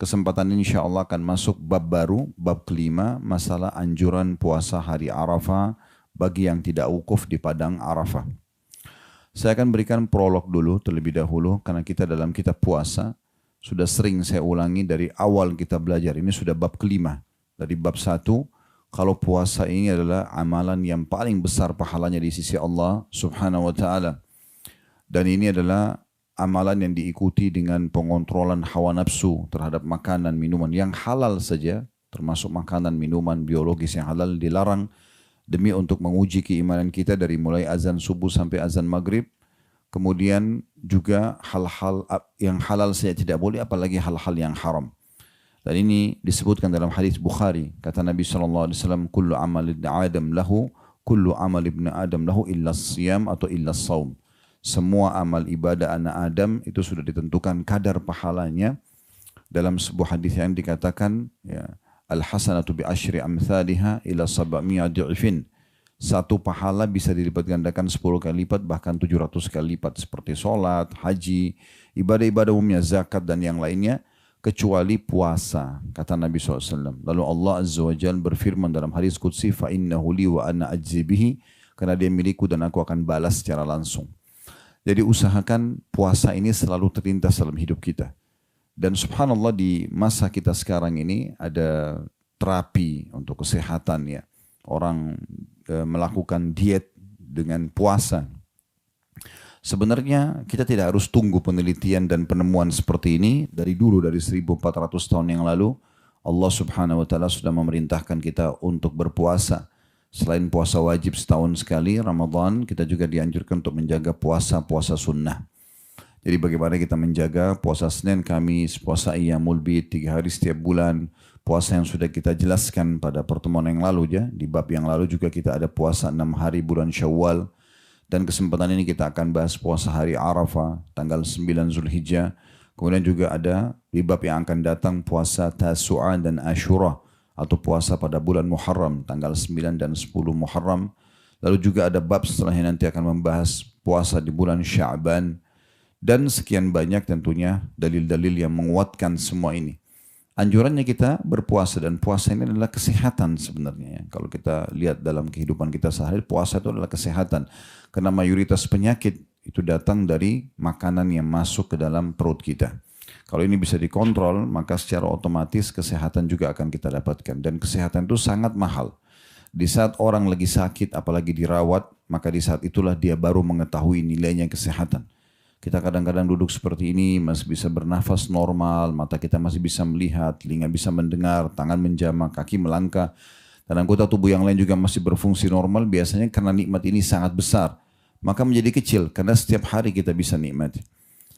kesempatan ini insya Allah akan masuk bab baru, bab kelima, masalah anjuran puasa hari Arafah bagi yang tidak wukuf di padang Arafah. Saya akan berikan prolog dulu terlebih dahulu karena kita dalam kitab puasa sudah sering saya ulangi dari awal kita belajar. Ini sudah bab kelima. Dari bab 1, kalau puasa ini adalah amalan yang paling besar pahalanya di sisi Allah Subhanahu wa taala. Dan ini adalah amalan yang diikuti dengan pengontrolan hawa nafsu terhadap makanan, minuman yang halal saja, termasuk makanan, minuman, biologis yang halal dilarang demi untuk menguji keimanan kita dari mulai azan subuh sampai azan maghrib. Kemudian juga hal-hal yang halal saja tidak boleh, apalagi hal-hal yang haram. Dan ini disebutkan dalam hadis Bukhari. Kata Nabi SAW, kullu amal ibn Adam lahu, kullu amal ibn Adam lahu illa siyam atau illa saum. Semua amal ibadah anak Adam itu sudah ditentukan kadar pahalanya. Dalam sebuah hadis yang dikatakan, ya, al-hasanatu bi asyri amthaliha ila sab'mi'a di'ifin. Satu pahala bisa dilipat gandakan 10 kali lipat, bahkan 700 kali lipat. Seperti sholat, haji, ibadah-ibadah umumnya, zakat dan yang lainnya. Kecuali puasa, kata Nabi SAW. Lalu Allah Azza wa Jalla berfirman dalam hadis Qudsi, فَإِنَّهُ لِي وَأَنَا أَجْزِي بِهِ, karena dia milikku dan aku akan balas secara langsung. Jadi usahakan puasa ini selalu terlintas dalam hidup kita. Dan subhanallah di masa kita sekarang ini ada terapi untuk kesehatan ya. Orang melakukan diet dengan puasa. Sebenarnya kita tidak harus tunggu penelitian dan penemuan seperti ini. Dari dulu, dari 1400 tahun yang lalu, Allah Subhanahu wa taala sudah memerintahkan kita untuk berpuasa. Selain puasa wajib setahun sekali, Ramadan, kita juga dianjurkan untuk menjaga puasa-puasa sunnah. Jadi bagaimana kita menjaga puasa Senin, Kamis, puasa Ayyamul Bid, 3 hari setiap bulan, puasa yang sudah kita jelaskan pada pertemuan yang lalu ya. Di bab yang lalu juga kita ada puasa 6 hari bulan Syawal. Dan kesempatan ini kita akan bahas puasa hari Arafah, tanggal 9 Zulhijjah. Kemudian juga ada di bab yang akan datang puasa Tasu'a dan Ashura, atau puasa pada bulan Muharram, tanggal 9 dan 10 Muharram. Lalu juga ada bab setelahnya nanti akan membahas puasa di bulan Sya'ban. Dan sekian banyak tentunya dalil-dalil yang menguatkan semua ini. Anjurannya kita berpuasa, dan puasa ini adalah kesehatan sebenarnya. Kalau kita lihat dalam kehidupan kita sehari, puasa itu adalah kesehatan. Karena mayoritas penyakit itu datang dari makanan yang masuk ke dalam perut kita. Kalau ini bisa dikontrol, maka secara otomatis kesehatan juga akan kita dapatkan. Dan kesehatan itu sangat mahal. Di saat orang lagi sakit, apalagi dirawat, maka di saat itulah dia baru mengetahui nilainya kesehatan. Kita kadang-kadang duduk seperti ini, masih bisa bernafas normal, mata kita masih bisa melihat, telinga bisa mendengar, tangan menjamah, kaki melangkah, dan anggota tubuh yang lain juga masih berfungsi normal. Biasanya karena nikmat ini sangat besar, maka menjadi kecil karena setiap hari kita bisa nikmati.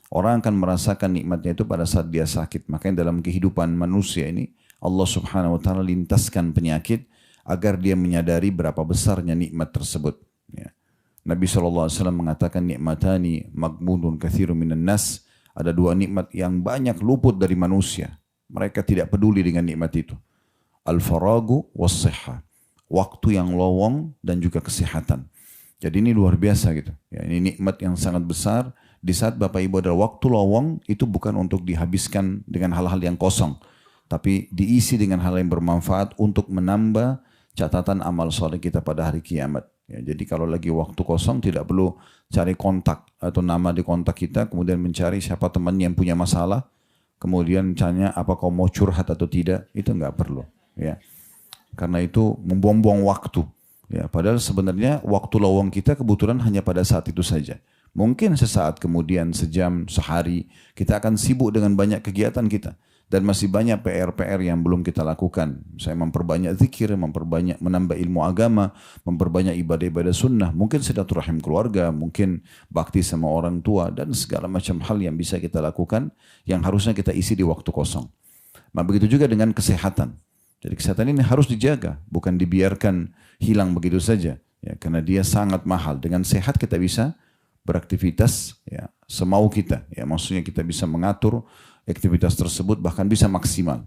Orang akan merasakan nikmatnya itu pada saat dia sakit. Makanya dalam kehidupan manusia ini, Allah Subhanahu wa taala lintaskan penyakit agar dia menyadari berapa besarnya nikmat tersebut. Ya. Nabi SAW mengatakan, nikmatani maghbunun katsirun minan nas. Ada 2 nikmat yang banyak luput dari manusia. Mereka tidak peduli dengan nikmat itu. Al-faragu was-sihha. Waktu yang lowong dan juga kesehatan. Jadi ini luar biasa gitu. Ya, ini nikmat yang sangat besar. Di saat Bapak Ibu ada waktu lowong, itu bukan untuk dihabiskan dengan hal-hal yang kosong. Tapi diisi dengan hal yang bermanfaat untuk menambah catatan amal soleh kita pada hari kiamat. Ya, jadi kalau lagi waktu kosong tidak perlu cari kontak atau nama di kontak kita, kemudian mencari siapa teman yang punya masalah, kemudian tanya apa kau mau curhat atau tidak, itu nggak perlu. Ya, karena itu membuang-buang waktu. Ya, padahal sebenarnya waktu lowong kita kebetulan hanya pada saat itu saja. Mungkin sesaat kemudian, sejam, sehari, kita akan sibuk dengan banyak kegiatan kita. Dan masih banyak PR-PR yang belum kita lakukan. Saya memperbanyak zikir, menambah ilmu agama, memperbanyak ibadah-ibadah sunnah. Mungkin silaturahim keluarga, mungkin bakti sama orang tua, dan segala macam hal yang bisa kita lakukan yang harusnya kita isi di waktu kosong. Nah, begitu juga dengan kesehatan. Jadi kesehatan ini harus dijaga, bukan dibiarkan hilang begitu saja. Ya, karena dia sangat mahal. Dengan sehat kita bisa beraktivitas ya, semau kita. Ya, maksudnya kita bisa mengatur aktivitas tersebut, bahkan bisa maksimal.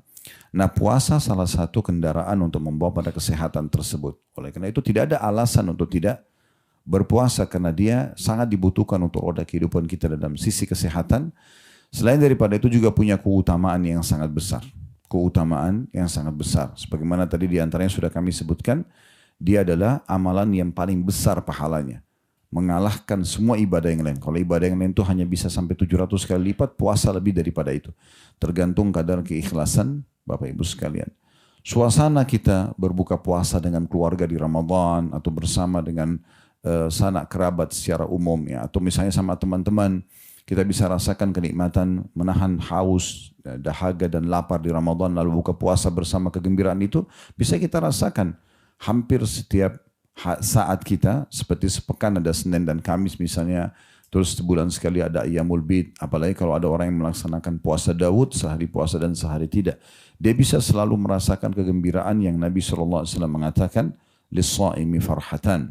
Nah, puasa salah satu kendaraan untuk membawa pada kesehatan tersebut. Oleh karena itu tidak ada alasan untuk tidak berpuasa, karena dia sangat dibutuhkan untuk roda kehidupan kita dalam sisi kesehatan. Selain daripada itu juga punya keutamaan yang sangat besar. Keutamaan yang sangat besar. Sebagaimana tadi diantaranya sudah kami sebutkan, dia adalah amalan yang paling besar pahalanya. Mengalahkan semua ibadah yang lain. Kalau ibadah yang lain itu hanya bisa sampai 700 kali lipat, puasa lebih daripada itu. Tergantung kadar keikhlasan Bapak Ibu sekalian. Suasana kita berbuka puasa dengan keluarga di Ramadan atau bersama dengan sanak kerabat secara umum ya, atau misalnya sama teman-teman, kita bisa rasakan kenikmatan menahan haus, dahaga dan lapar di Ramadan lalu buka puasa bersama, kegembiraan itu bisa kita rasakan hampir setiap saat kita, seperti sepekan ada Senin dan Kamis misalnya, terus sebulan sekali ada Ayyamul Bid, apalagi kalau ada orang yang melaksanakan puasa Daud, sehari puasa dan sehari tidak. Dia bisa selalu merasakan kegembiraan yang Nabi SAW mengatakan, lis-shaimi farhatan.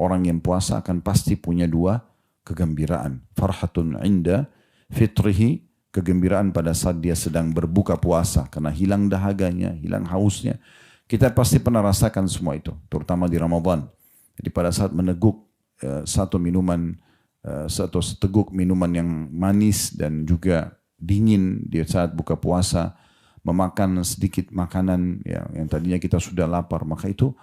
Orang yang puasa akan pasti punya dua kegembiraan. Farhatun inda fitrihi, kegembiraan pada saat dia sedang berbuka puasa, karena hilang dahaganya, hilang hausnya. Kita pasti pernah rasakan semua itu, terutama di Ramadan. Jadi pada saat meneguk satu minuman, satu seteguk minuman yang manis dan juga dingin di saat buka puasa, memakan sedikit makanan yang tadinya kita sudah lapar, maka itu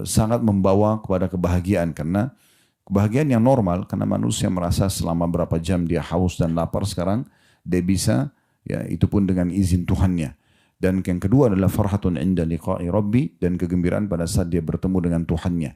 sangat membawa kepada kebahagiaan, karena kebahagiaan yang normal, karena manusia merasa selama berapa jam dia haus dan lapar, sekarang dia bisa, ya itu pun dengan izin Tuhannya. Dan yang kedua adalah farhatun inda liqa'i rabbi, dan kegembiraan pada saat dia bertemu dengan Tuhannya.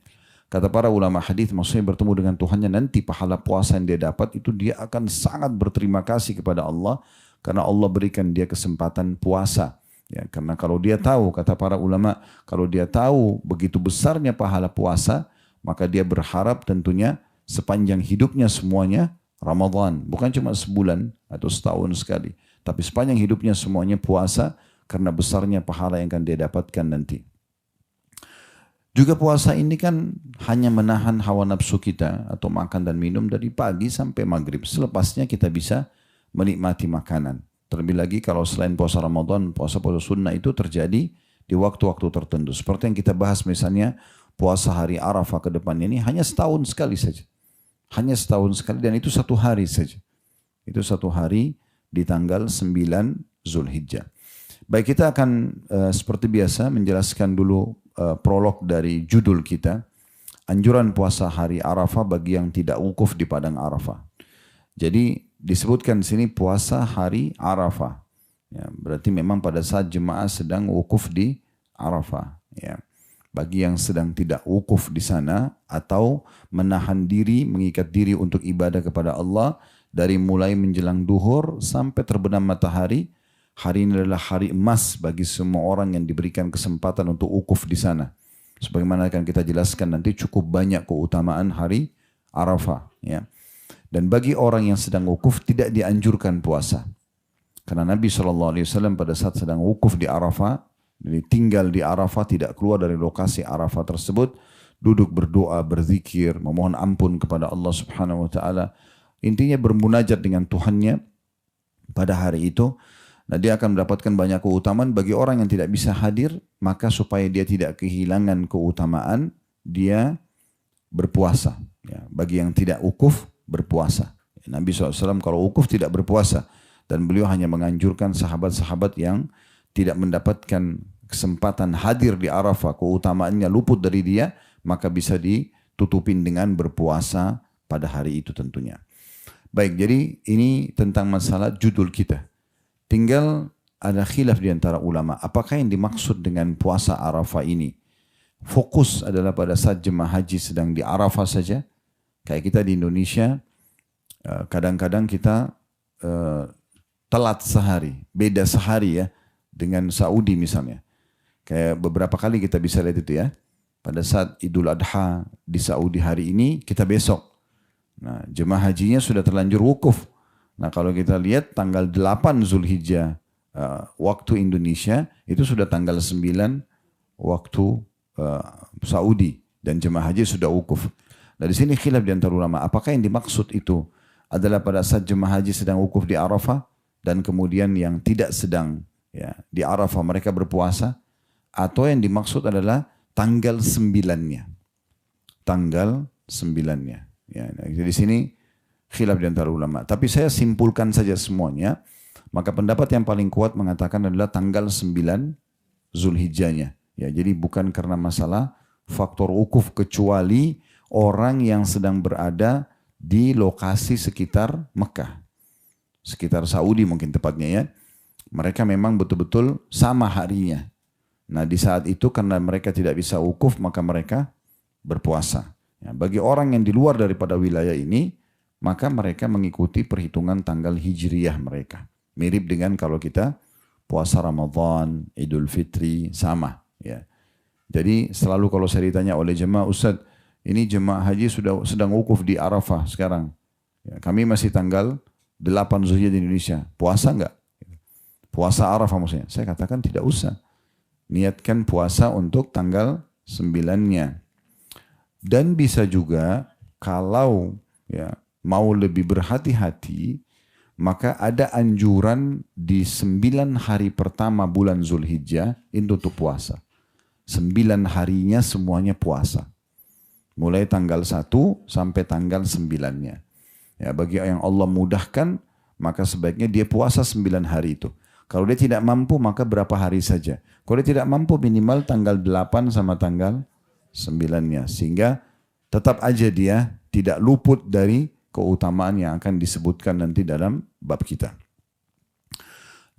Kata para ulama hadis, maksudnya bertemu dengan Tuhannya, nanti pahala puasa yang dia dapat itu dia akan sangat berterima kasih kepada Allah, karena Allah berikan dia kesempatan puasa. Ya, karena kalau dia tahu, kata para ulama, kalau dia tahu begitu besarnya pahala puasa, maka dia berharap tentunya sepanjang hidupnya semuanya Ramadan. Bukan cuma sebulan atau setahun sekali, tapi sepanjang hidupnya semuanya puasa, karena besarnya pahala yang akan dia dapatkan nanti. Juga puasa ini kan hanya menahan hawa nafsu kita atau makan dan minum dari pagi sampai maghrib. Selepasnya kita bisa menikmati makanan. Terlebih lagi kalau selain puasa Ramadan, puasa-puasa sunnah itu terjadi di waktu-waktu tertentu. Seperti yang kita bahas misalnya puasa hari Arafah ke depannya ini hanya setahun sekali saja. Hanya setahun sekali, dan itu satu hari saja. Itu satu hari di tanggal 9 Zulhijjah. Baik, kita akan seperti biasa menjelaskan dulu prolog dari judul kita. Anjuran puasa hari Arafah bagi yang tidak wukuf di padang Arafah. Jadi disebutkan di sini puasa hari Arafah. Ya, berarti memang pada saat jemaah sedang wukuf di Arafah. Ya. Bagi yang sedang tidak wukuf di sana atau menahan diri, mengikat diri untuk ibadah kepada Allah dari mulai menjelang duhur sampai terbenam matahari, hari ini adalah hari emas bagi semua orang yang diberikan kesempatan untuk wukuf di sana. Sebagaimana akan kita jelaskan nanti, cukup banyak keutamaan hari Arafah. Ya. Dan bagi orang yang sedang wukuf tidak dianjurkan puasa. Karena Nabi SAW pada saat sedang wukuf di Arafah, jadi tinggal di Arafah, tidak keluar dari lokasi Arafah tersebut, duduk berdoa, berzikir, memohon ampun kepada Allah Subhanahu wa taala. Intinya bermunajat dengan Tuhannya pada hari itu. Nah, dia akan mendapatkan banyak keutamaan. Bagi orang yang tidak bisa hadir, maka supaya dia tidak kehilangan keutamaan, dia berpuasa. Ya, bagi yang tidak wukuf, berpuasa. Nabi SAW kalau wukuf tidak berpuasa, dan beliau hanya menganjurkan sahabat-sahabat yang tidak mendapatkan kesempatan hadir di Arafah, keutamaannya luput dari dia, maka bisa ditutupin dengan berpuasa pada hari itu tentunya. Baik, jadi ini tentang masalah judul kita. Tinggal ada khilaf di antara ulama, apakah yang dimaksud dengan puasa Arafah ini? Fokus adalah pada saat jemaah haji sedang di Arafah saja. Kayak kita di Indonesia, kadang-kadang kita telat sehari, beda sehari ya, dengan Saudi misalnya. Kayak beberapa kali kita bisa lihat itu ya. Pada saat Idul Adha di Saudi hari ini, kita besok. Nah, jemaah hajinya sudah terlanjur wukuf. Nah, kalau kita lihat tanggal 8 Zulhijjah waktu Indonesia, itu sudah tanggal 9 waktu Saudi. Dan jemaah haji sudah wukuf. Nah, di sini khilaf di antara ulama, apakah yang dimaksud itu adalah pada saat jemaah haji sedang wukuf di Arafah, dan kemudian yang tidak sedang ya, di Arafah mereka berpuasa, atau yang dimaksud adalah tanggal 9-nya. Tanggal 9-nya. Ya, nah, di sini khilaf di antara ulama. Tapi saya simpulkan saja semuanya. Maka pendapat yang paling kuat mengatakan adalah tanggal 9 Zulhijjahnya. Ya, jadi bukan karena masalah faktor wukuf, kecuali orang yang sedang berada di lokasi sekitar Mekah. Sekitar Saudi mungkin tepatnya ya. Mereka memang betul-betul sama harinya. Nah di saat itu karena mereka tidak bisa wukuf maka mereka berpuasa. Ya, bagi orang yang di luar daripada wilayah ini maka mereka mengikuti perhitungan tanggal hijriyah mereka. Mirip dengan kalau kita puasa Ramadan, Idul Fitri, sama. Ya. Jadi selalu kalau saya ditanya oleh jemaah, Ustadz, ini jemaah haji sedang wukuf di Arafah sekarang. Ya, kami masih tanggal 8 Zulhijjah di Indonesia. Puasa enggak? Puasa Arafah maksudnya. Saya katakan tidak usah. Niatkan puasa untuk tanggal 9-nya. Dan bisa juga kalau ya mau lebih berhati-hati, maka ada anjuran di 9 hari pertama bulan Zulhijjah itu untuk puasa. 9 harinya semuanya puasa. Mulai tanggal 1 sampai tanggal 9-nya. Ya, bagi yang Allah mudahkan, maka sebaiknya dia puasa 9 hari itu. Kalau dia tidak mampu, maka berapa hari saja. Kalau dia tidak mampu, minimal tanggal 8 sama tanggal 9-nya. Sehingga tetap aja dia tidak luput dari keutamaan yang akan disebutkan nanti dalam bab kita.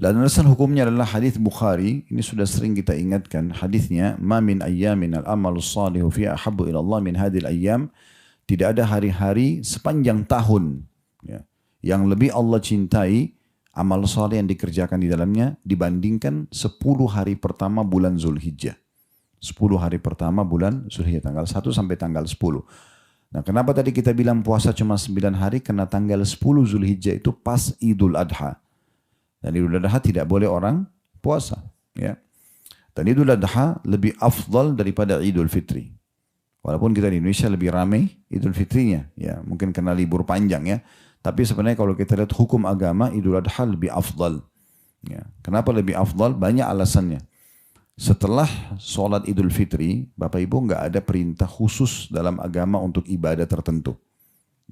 Dan alasan hukumnya adalah hadis Bukhari, ini sudah sering kita ingatkan hadisnya, ma min ayyamin al-amalus salihu fi ahabbu ila Allah min hadhil ayyam, tidak ada hari-hari sepanjang tahun ya, yang lebih Allah cintai amal saleh yang dikerjakan di dalamnya dibandingkan 10 hari pertama bulan Zulhijjah. 10 hari pertama bulan Zulhijjah tanggal 1 sampai tanggal 10. Nah, kenapa tadi kita bilang puasa cuma 9 hari? Karena tanggal 10 Zulhijjah itu pas Idul Adha. Dan Idul Adha tidak boleh orang puasa. Ya. Dan Idul Adha lebih afdal daripada Idul Fitri. Walaupun kita di Indonesia lebih ramai Idul Fitrinya. Ya, mungkin karena libur panjang ya. Tapi sebenarnya kalau kita lihat hukum agama, Idul Adha lebih afdal. Ya. Kenapa lebih afdal? Banyak alasannya. Setelah sholat Idul Fitri, Bapak Ibu nggak ada perintah khusus dalam agama untuk ibadah tertentu.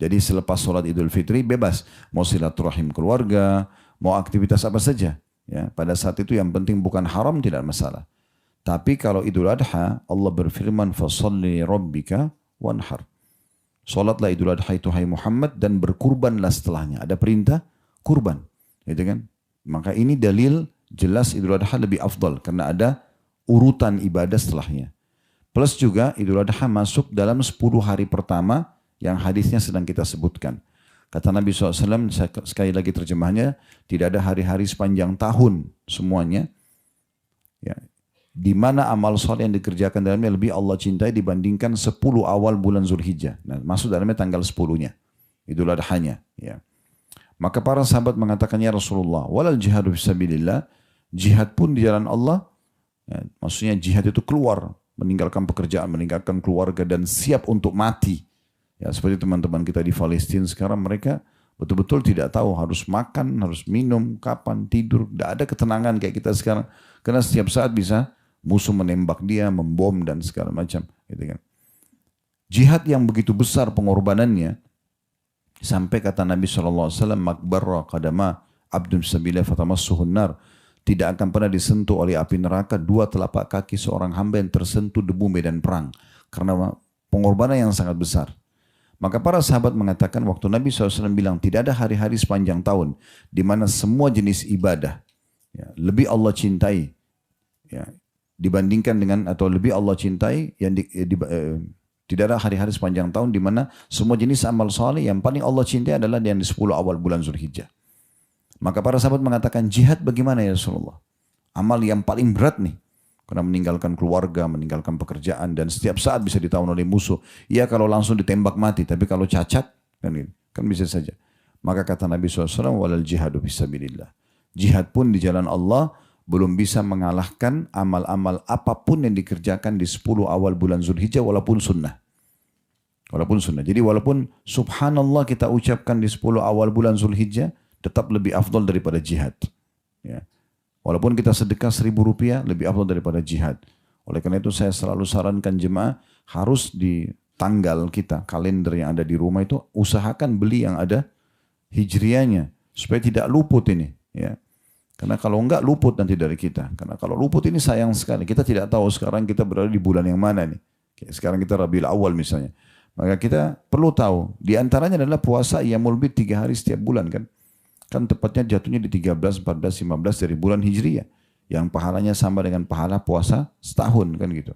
Jadi selepas sholat Idul Fitri bebas, mau silaturahim keluarga, mau aktivitas apa saja. Ya, pada saat itu yang penting bukan haram tidak masalah. Tapi kalau Idul Adha, Allah berfirman, "Fasholli rabbika wanhar." Sholatlah Idul Adha itu hai Muhammad dan berkurbanlah setelahnya. Ada perintah kurban, gitu kan? Maka ini dalil jelas Idul Adha lebih afdal karena ada urutan ibadah setelahnya. Plus juga Idul Adha masuk dalam 10 hari pertama yang hadisnya sedang kita sebutkan. Kata Nabi SAW, sekali lagi terjemahnya, tidak ada hari-hari sepanjang tahun semuanya. Ya, di mana amal soleh yang dikerjakan dalamnya lebih Allah cintai dibandingkan 10 awal bulan Zulhijjah. Nah, masuk dalamnya tanggal 10-nya. Idul Adhanya. Ya. Maka para sahabat mengatakan, ya Rasulullah, walal jihadu fisabilillah, jihad pun di jalan Allah. Ya, maksudnya jihad itu keluar, meninggalkan pekerjaan, meninggalkan keluarga dan siap untuk mati. Ya, seperti teman-teman kita di Palestina sekarang, mereka betul-betul tidak tahu harus makan, harus minum, kapan tidur. Tidak ada ketenangan kayak kita sekarang. Karena setiap saat bisa musuh menembak dia, membom dan segala macam. Gitu kan. Jihad yang begitu besar pengorbanannya, sampai kata Nabi SAW, makbarra qadama abdun sabila fatamassuhun nar. Tidak akan pernah disentuh oleh api neraka 2 telapak kaki seorang hamba yang tersentuh debu medan perang. Karena pengorbanan yang sangat besar. Maka para sahabat mengatakan waktu Nabi SAW bilang tidak ada hari-hari sepanjang tahun di mana semua jenis ibadah ya, lebih Allah cintai ya, dibandingkan dengan atau lebih Allah cintai yang tidak ada hari-hari sepanjang tahun di mana semua jenis amal saleh yang paling Allah cintai adalah yang di 10 awal bulan Zulhijjah. Maka para sahabat mengatakan jihad bagaimana ya Rasulullah? Amal yang paling berat nih. Karena meninggalkan keluarga, meninggalkan pekerjaan dan setiap saat bisa ditawan oleh musuh. Ya kalau langsung ditembak mati, tapi kalau cacat kan bisa saja. Maka kata Nabi SAW, walal jihadu fisabilillah. Jihad pun di jalan Allah belum bisa mengalahkan amal-amal apapun yang dikerjakan di 10 awal bulan Zulhijjah walaupun sunnah. Walaupun sunnah. Jadi walaupun subhanallah kita ucapkan di 10 awal bulan Zulhijjah, tetap lebih afdal daripada jihad. Ya. Walaupun kita sedekah Rp1.000 lebih afdal daripada jihad. Oleh karena itu saya selalu sarankan jemaah harus tanggal kita, kalender yang ada di rumah itu usahakan beli yang ada hijriahnya supaya tidak luput ini, ya. Karena kalau enggak luput nanti dari kita. Karena kalau luput ini sayang sekali. Kita tidak tahu sekarang kita berada di bulan yang mana nih. Sekarang kita Rabiul Awal misalnya. Maka kita perlu tahu. Di antaranya adalah puasa Iyamul Bid 3 hari setiap bulan kan. Kan tepatnya jatuhnya di 13, 14, 15 dari bulan Hijriyah. Yang pahalanya sama dengan pahala puasa setahun kan gitu.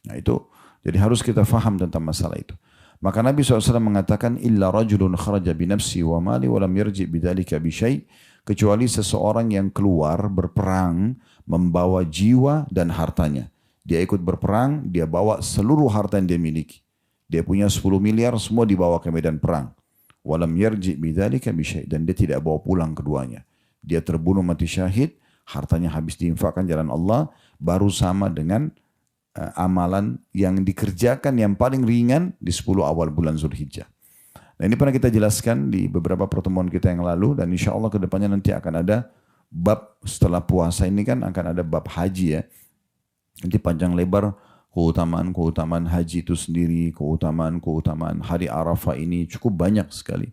Nah itu. Jadi harus kita faham tentang masalah itu. Maka Nabi SAW mengatakan, Illa rajulun kharaja binafsi wa mali wa lam yarji bidhalika bisyai. Kecuali seseorang yang keluar berperang membawa jiwa dan hartanya. Dia ikut berperang, dia bawa seluruh harta yang dia miliki. Dia punya 10 miliar, semua dibawa ke medan perang. Walam yarji bidzalika bisyai, dan dia tidak bawa pulang keduanya. Dia terbunuh mati syahid, hartanya habis diinfakkan jalan Allah, baru sama dengan amalan yang dikerjakan yang paling ringan di 10 awal bulan Zulhijjah. Nah ini pernah kita jelaskan di beberapa pertemuan kita yang lalu, dan insya Allah kedepannya nanti akan ada bab setelah puasa ini kan akan ada bab haji ya. Nanti panjang lebar keutamaan haji itu sendiri, keutamaan hari Arafah ini cukup banyak sekali.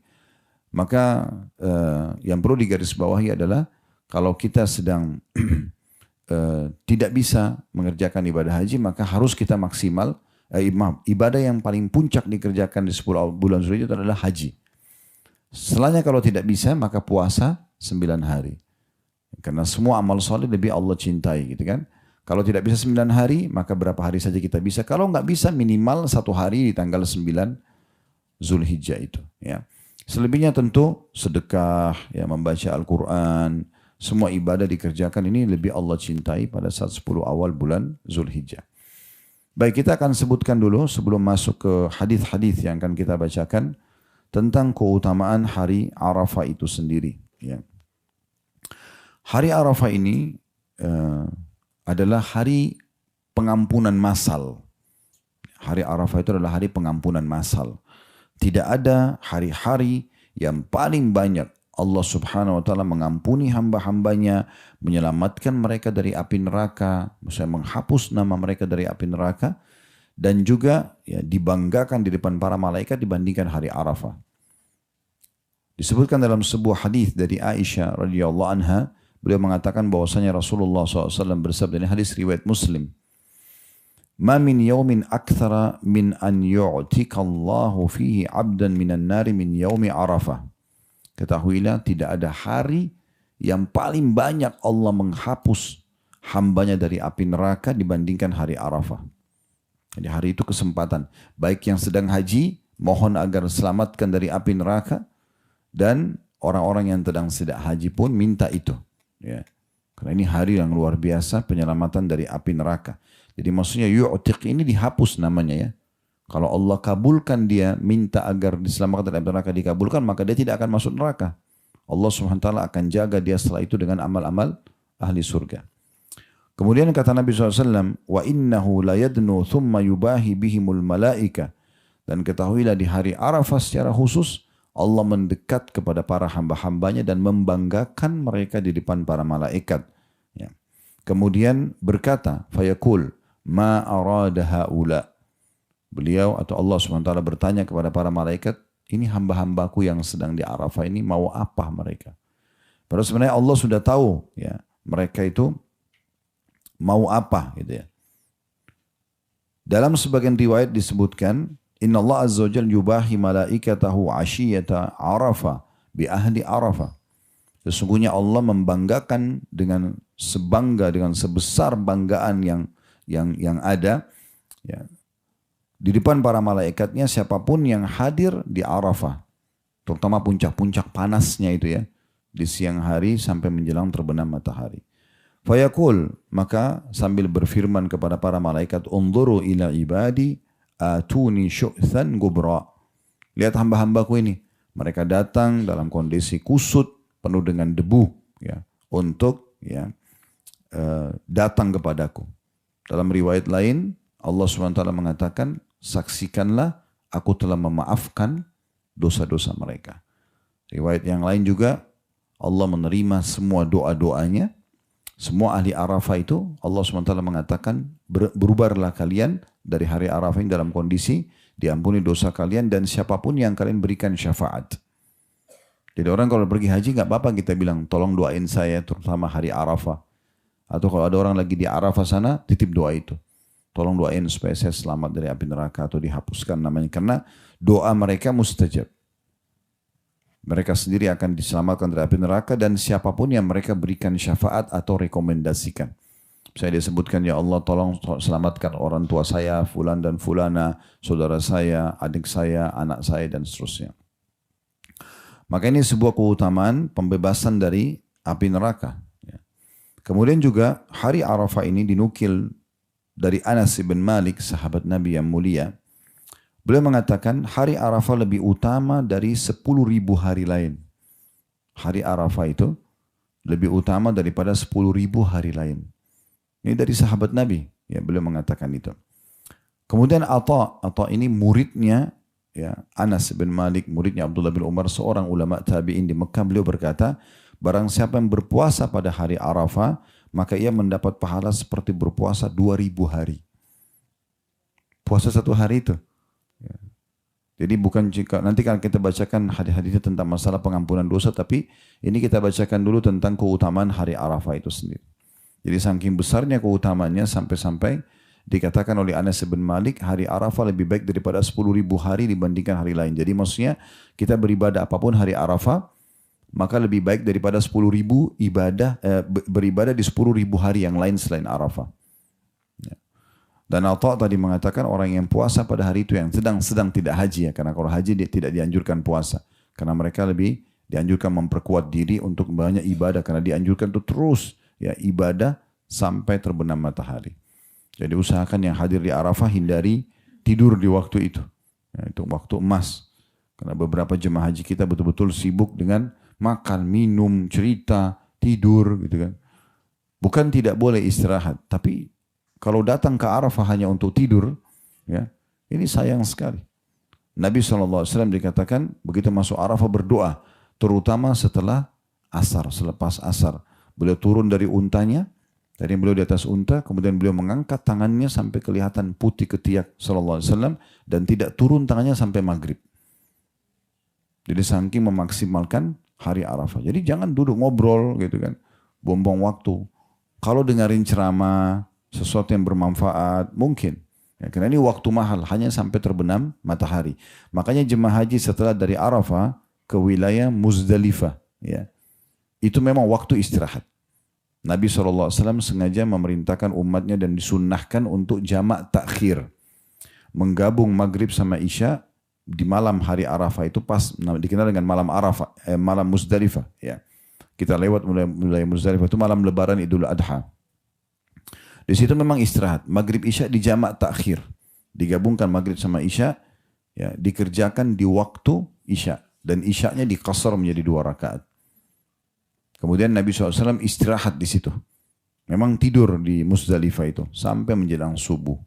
Maka yang perlu digarisbawahi adalah kalau kita sedang tidak bisa mengerjakan ibadah haji, maka harus kita maksimal. Ibadah yang paling puncak dikerjakan di 10 bulan Zulhijjah adalah haji. Setelahnya kalau tidak bisa maka puasa 9 hari. Karena semua amal soleh lebih Allah cintai gitu kan. Kalau tidak bisa 9 hari maka berapa hari saja kita bisa. Kalau nggak bisa minimal 1 hari di tanggal 9 Zulhijjah itu. Ya. Selebihnya tentu sedekah, ya, membaca Al-Quran. Semua ibadah dikerjakan ini lebih Allah cintai pada saat 10 awal bulan Zulhijjah. Baik, kita akan sebutkan dulu sebelum masuk ke hadis-hadis yang akan kita bacakan tentang keutamaan hari Arafah itu sendiri. Ya. Hari Arafah ini adalah hari pengampunan massal. Hari Arafah itu adalah hari pengampunan massal. Tidak ada hari-hari yang paling banyak Allah subhanahu wa ta'ala mengampuni hamba-hambanya, menyelamatkan mereka dari api neraka, misalnya menghapus nama mereka dari api neraka, dan juga ya, dibanggakan di depan para malaikat dibandingkan hari Arafah. Disebutkan dalam sebuah hadis dari Aisyah radhiyallahu anha, beliau mengatakan bahwasanya Rasulullah SAW bersabda, ini hadis riwayat Muslim, "Ma min yawmin akthara min an yu'tikallahu fihi 'abdan minan nari min yaumi Arafah." Ketahuilah tidak ada hari yang paling banyak Allah menghapus hambanya dari api neraka dibandingkan hari Arafah. Jadi hari itu kesempatan. Baik yang sedang haji, mohon agar selamatkan dari api neraka. Dan orang-orang yang sedang haji pun minta itu. Ya. Karena ini hari yang luar biasa penyelamatan dari api neraka. Jadi maksudnya yu'tiq ini dihapus namanya ya. Kalau Allah kabulkan dia minta agar diselamatkan dari neraka dikabulkan, maka dia tidak akan masuk neraka. Allah SWT akan jaga dia setelah itu dengan amal-amal ahli surga. Kemudian kata Nabi SAW, wa innahu la yadnu thumma yubahi bihimul malaika. Dan ketahuilah di hari Arafah secara khusus Allah mendekat kepada para hamba-hambanya dan membanggakan mereka di depan para malaikat. Ya. Kemudian berkata, fayaqul ma arada haula. Beliau atau Allah SWT bertanya kepada para malaikat, ini hamba-hambaku yang sedang di Arafah ini mau apa mereka? Padahal sebenarnya Allah sudah tahu ya mereka itu mau apa gitu ya. Dalam sebagian riwayat disebutkan, Inna Allah Azza wa Jalla yubahi malaikatahu ashiyata Arafah bi ahli Arafah. Sesungguhnya Allah membanggakan dengan sebesar banggaan yang ada ya, di depan para malaikatnya siapapun yang hadir di Arafah, terutama puncak-puncak panasnya itu ya, di siang hari sampai menjelang terbenam matahari. Fayaqul, maka sambil berfirman kepada para malaikat, unzuru ila ibadi atuni syu'than gubra. Lihat hamba-hambaku ini, mereka datang dalam kondisi kusut penuh dengan debu ya, untuk ya datang kepadaku. Dalam riwayat lain Allah SWT mengatakan, saksikanlah aku telah memaafkan dosa-dosa mereka. Riwayat yang lain juga Allah menerima semua doa-doanya. Semua ahli Arafah itu Allah SWT mengatakan, berubahlah kalian dari hari Arafah ini dalam kondisi diampuni dosa kalian dan siapapun yang kalian berikan syafaat. Jadi orang kalau pergi haji nggak apa-apa kita bilang tolong doain saya terutama hari Arafah. Atau kalau ada orang lagi di Arafah sana titip doa itu. Tolong doain supaya saya selamat dari api neraka atau dihapuskan namanya. Karena doa mereka mustajab. Mereka sendiri akan diselamatkan dari api neraka dan siapapun yang mereka berikan syafaat atau rekomendasikan. Saya disebutkan, ya Allah tolong selamatkan orang tua saya, fulan dan fulana, saudara saya, adik saya, anak saya dan seterusnya. Maka ini sebuah keutamaan pembebasan dari api neraka. Kemudian juga hari Arafah ini dinukil dari Anas bin Malik, sahabat Nabi yang mulia. Beliau mengatakan hari Arafah lebih utama dari 10.000 hari lain. Hari Arafah itu lebih utama daripada 10.000 hari lain. Ini dari sahabat Nabi, ya beliau mengatakan itu. Kemudian Atha ini muridnya, ya Anas bin Malik, muridnya Abdullah bin Umar, seorang ulama tabi'in di Mekah. Beliau berkata, barang siapa yang berpuasa pada hari Arafah, maka ia mendapat pahala seperti berpuasa 2.000 hari. Puasa satu hari itu. Jadi bukan jika nanti kan kita bacakan hadis-hadisnya tentang masalah pengampunan dosa, tapi ini kita bacakan dulu tentang keutamaan hari Arafah itu sendiri. Jadi saking besarnya keutamaannya sampai-sampai dikatakan oleh Anas bin Malik hari Arafah lebih baik daripada 10.000 hari dibandingkan hari lain. Jadi maksudnya kita beribadah apapun hari Arafah maka lebih baik daripada 10.000 beribadah di 10.000 hari yang lain selain Arafah. Dan Atha tadi mengatakan orang yang puasa pada hari itu yang sedang tidak haji, ya, karena kalau haji dia tidak dianjurkan puasa, karena mereka lebih dianjurkan memperkuat diri untuk banyak ibadah, karena dianjurkan itu terus ya ibadah sampai terbenam matahari. Jadi usahakan yang hadir di Arafah hindari tidur di waktu itu, ya, itu waktu emas, karena beberapa jemaah haji kita betul-betul sibuk dengan makan, minum, cerita, tidur, gitu kan. Bukan tidak boleh istirahat, tapi kalau datang ke Arafah hanya untuk tidur, ya, ini sayang sekali. Nabi SAW dikatakan begitu masuk Arafah berdoa, terutama setelah asar, selepas asar. Beliau turun dari untanya, tadi beliau di atas unta, kemudian beliau mengangkat tangannya sampai kelihatan putih ketiak SAW dan tidak turun tangannya sampai maghrib. Jadi saking memaksimalkan hari Arafah. Jadi jangan duduk ngobrol gitu kan, buang-buang waktu. Kalau dengerin ceramah, sesuatu yang bermanfaat mungkin, ya, karena ini waktu mahal hanya sampai terbenam matahari. Makanya jemaah haji setelah dari Arafah ke wilayah Muzdalifah, ya, itu memang waktu istirahat. Nabi SAW sengaja memerintahkan umatnya dan disunnahkan untuk jamak takhir, menggabung maghrib sama isya di malam hari Arafah. Itu pas dikenal dengan malam Arafah, malam Muzdalifah, ya. Kita lewat mulai Muzdalifah itu malam Lebaran Idul Adha. Di situ memang istirahat. Maghrib isya di jamak takhir. Digabungkan maghrib sama isya, ya, dikerjakan di waktu isya. Dan isyanya diqasar menjadi 2 rakaat. Kemudian Nabi SAW istirahat di situ. Memang tidur di Muzdalifah itu sampai menjelang subuh.